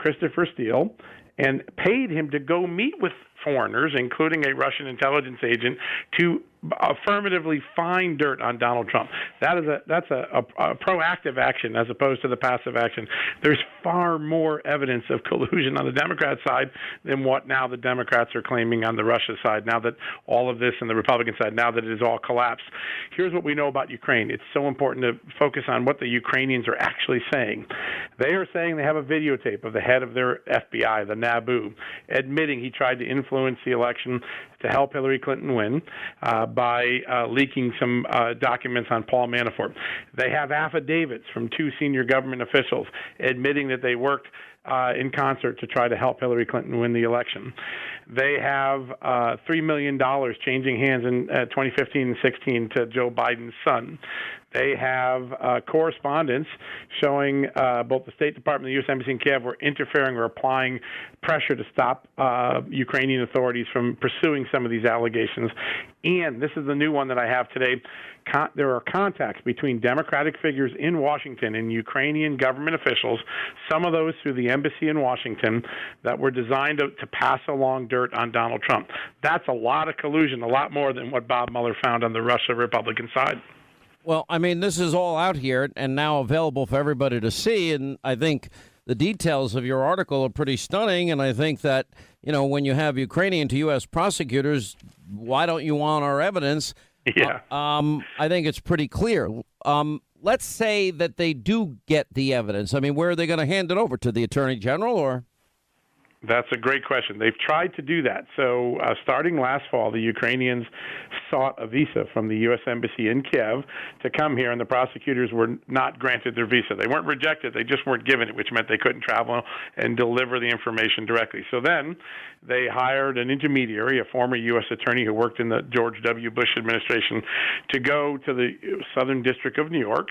Christopher Steele, and paid him to go meet with foreigners, including a Russian intelligence agent, to affirmatively find dirt on Donald Trump. That's a proactive action as opposed to the passive action. There's far more evidence of collusion on the Democrat side than what now the Democrats are claiming on the Russia side, now that all of this, and the Republican side, now that it has all collapsed. Here's what we know about Ukraine. It's so important to focus on what the Ukrainians are actually saying. They are saying they have a videotape of the head of their FBI, the NABU, admitting he tried to influence the election to help Hillary Clinton win by leaking some documents on Paul Manafort. They have affidavits from two senior government officials admitting that they worked in concert to try to help Hillary Clinton win the election. They have $3 million changing hands in 2015 and 16 to Joe Biden's son. They have correspondence showing both the State Department and the U.S. Embassy in Kiev were interfering or applying pressure to stop Ukrainian authorities from pursuing some of these allegations. And this is the new one that I have today. There are contacts between Democratic figures in Washington and Ukrainian government officials, some of those through the embassy in Washington, that were designed to pass along dirt on Donald Trump. That's a lot of collusion, a lot more than what Bob Mueller found on the Russia Republican side. Well, I mean, this is all out here and now available for everybody to see. And I think the details of your article are pretty stunning. And I think that, when you have Ukrainian to U.S. prosecutors, why don't you want our evidence? Yeah. I think it's pretty clear. Let's say that they do get the evidence. I mean, where are they going to hand it over to the Attorney General or? That's a great question. They've tried to do that. So starting last fall, the Ukrainians sought a visa from the U.S. Embassy in Kiev to come here, and the prosecutors were not granted their visa. They weren't rejected. They just weren't given it, which meant they couldn't travel and deliver the information directly. So then they hired an intermediary, a former U.S. attorney who worked in the George W. Bush administration, to go to the Southern District of New York,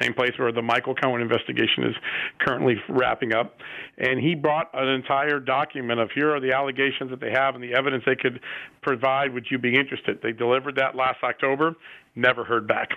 same place where the Michael Cohen investigation is currently wrapping up. And he brought an entire document of here are the allegations that they have and the evidence they could provide. Would you be interested? They delivered that last October, never heard back.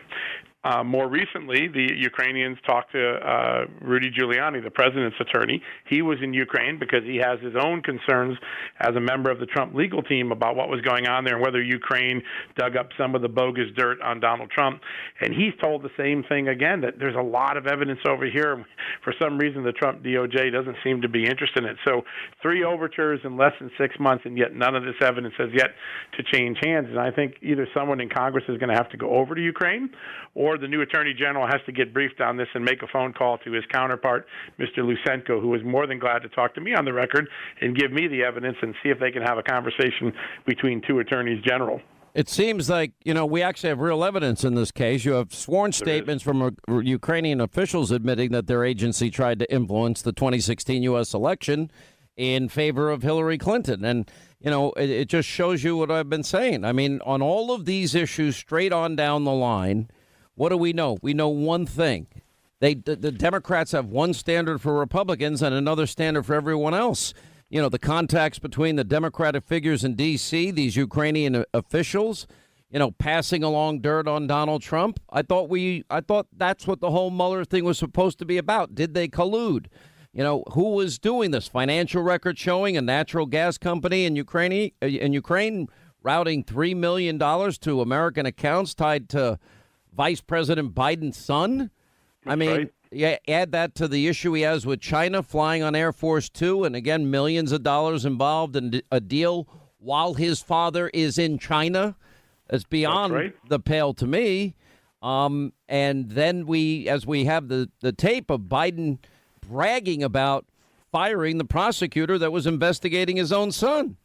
More recently, the Ukrainians talked to Rudy Giuliani, the president's attorney. He was in Ukraine because he has his own concerns as a member of the Trump legal team about what was going on there and whether Ukraine dug up some of the bogus dirt on Donald Trump. And he's told the same thing again, that there's a lot of evidence over here. For some reason, the Trump DOJ doesn't seem to be interested in it. So 3 overtures in less than 6 months, and yet none of this evidence has yet to change hands. And I think either someone in Congress is going to have to go over to Ukraine, or or the new Attorney General has to get briefed on this and make a phone call to his counterpart, Mr. Lusenko, who is more than glad to talk to me on the record and give me the evidence and see if they can have a conversation between two attorneys general. It seems like, we actually have real evidence in this case. You have sworn statements from Ukrainian officials admitting that their agency tried to influence the 2016 U.S. election in favor of Hillary Clinton. And, it just shows you what I've been saying. I mean, on all of these issues straight on down the line, what do we know? We know one thing. The Democrats have one standard for Republicans and another standard for everyone else. The contacts between the Democratic figures in D.C., these Ukrainian officials, passing along dirt on Donald Trump. I thought that's what the whole Mueller thing was supposed to be about. Did they collude? Who was doing this? Financial record showing a natural gas company in Ukraine routing $3 million to American accounts tied to Vice President Biden's son. Right. Yeah, add that to the issue he has with China flying on Air Force Two, and again, millions of dollars involved in a deal while his father is in China. It's beyond the pale to me. And then as we have the tape of Biden bragging about firing the prosecutor that was investigating his own son.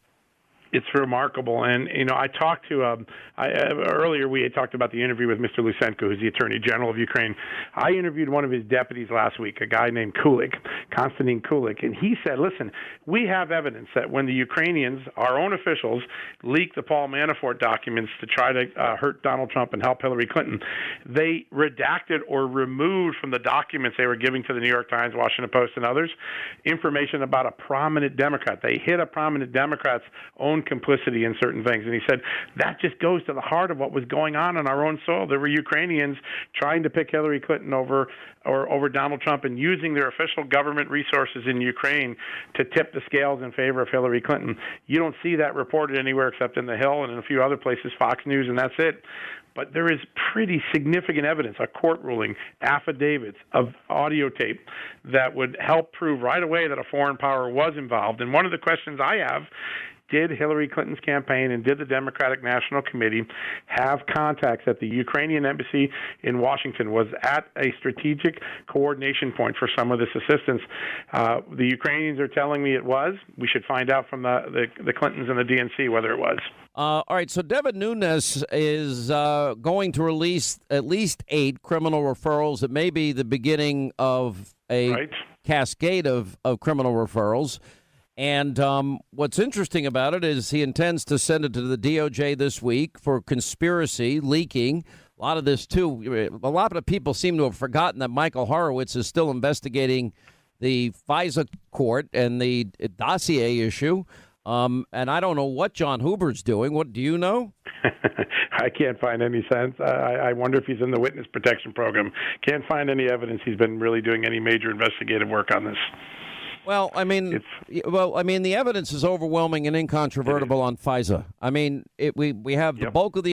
It's remarkable. And, I talked to, earlier we had talked about the interview with Mr. Lusenko, who's the Attorney General of Ukraine. I interviewed one of his deputies last week, a guy named Konstantin Kulik, and he said, listen, we have evidence that when the Ukrainians, our own officials, leaked the Paul Manafort documents to try to hurt Donald Trump and help Hillary Clinton, they redacted or removed from the documents they were giving to the New York Times, Washington Post, and others, information about a prominent Democrat. They hid a prominent Democrat's own complicity in certain things. And he said that just goes to the heart of what was going on our own soil. There were Ukrainians trying to pick Hillary Clinton over Donald Trump and using their official government resources in Ukraine to tip the scales in favor of Hillary Clinton. You don't see that reported anywhere except in The Hill and in a few other places, Fox News, and that's it. But there is pretty significant evidence, a court ruling, affidavits of audio tape that would help prove right away that a foreign power was involved. And one of the questions I have, did Hillary Clinton's campaign and did the Democratic National Committee have contacts at the Ukrainian embassy in Washington? Was at a strategic coordination point for some of this assistance? The Ukrainians are telling me it was. We should find out from the Clintons and the DNC whether it was. All right, so Devin Nunes is going to release at least 8 criminal referrals. It may be the beginning of a cascade of criminal referrals. And what's interesting about it is he intends to send it to the DOJ this week for conspiracy, leaking. A lot of this, too. A lot of people seem to have forgotten that Michael Horowitz is still investigating the FISA court and the dossier issue. And I don't know what John Hubert's doing. What do you know? I can't find any sense. I wonder if he's in the witness protection program. Can't find any evidence he's been really doing any major investigative work on this. Well, I mean, the evidence is overwhelming and incontrovertible on FISA. I mean, we have the bulk of the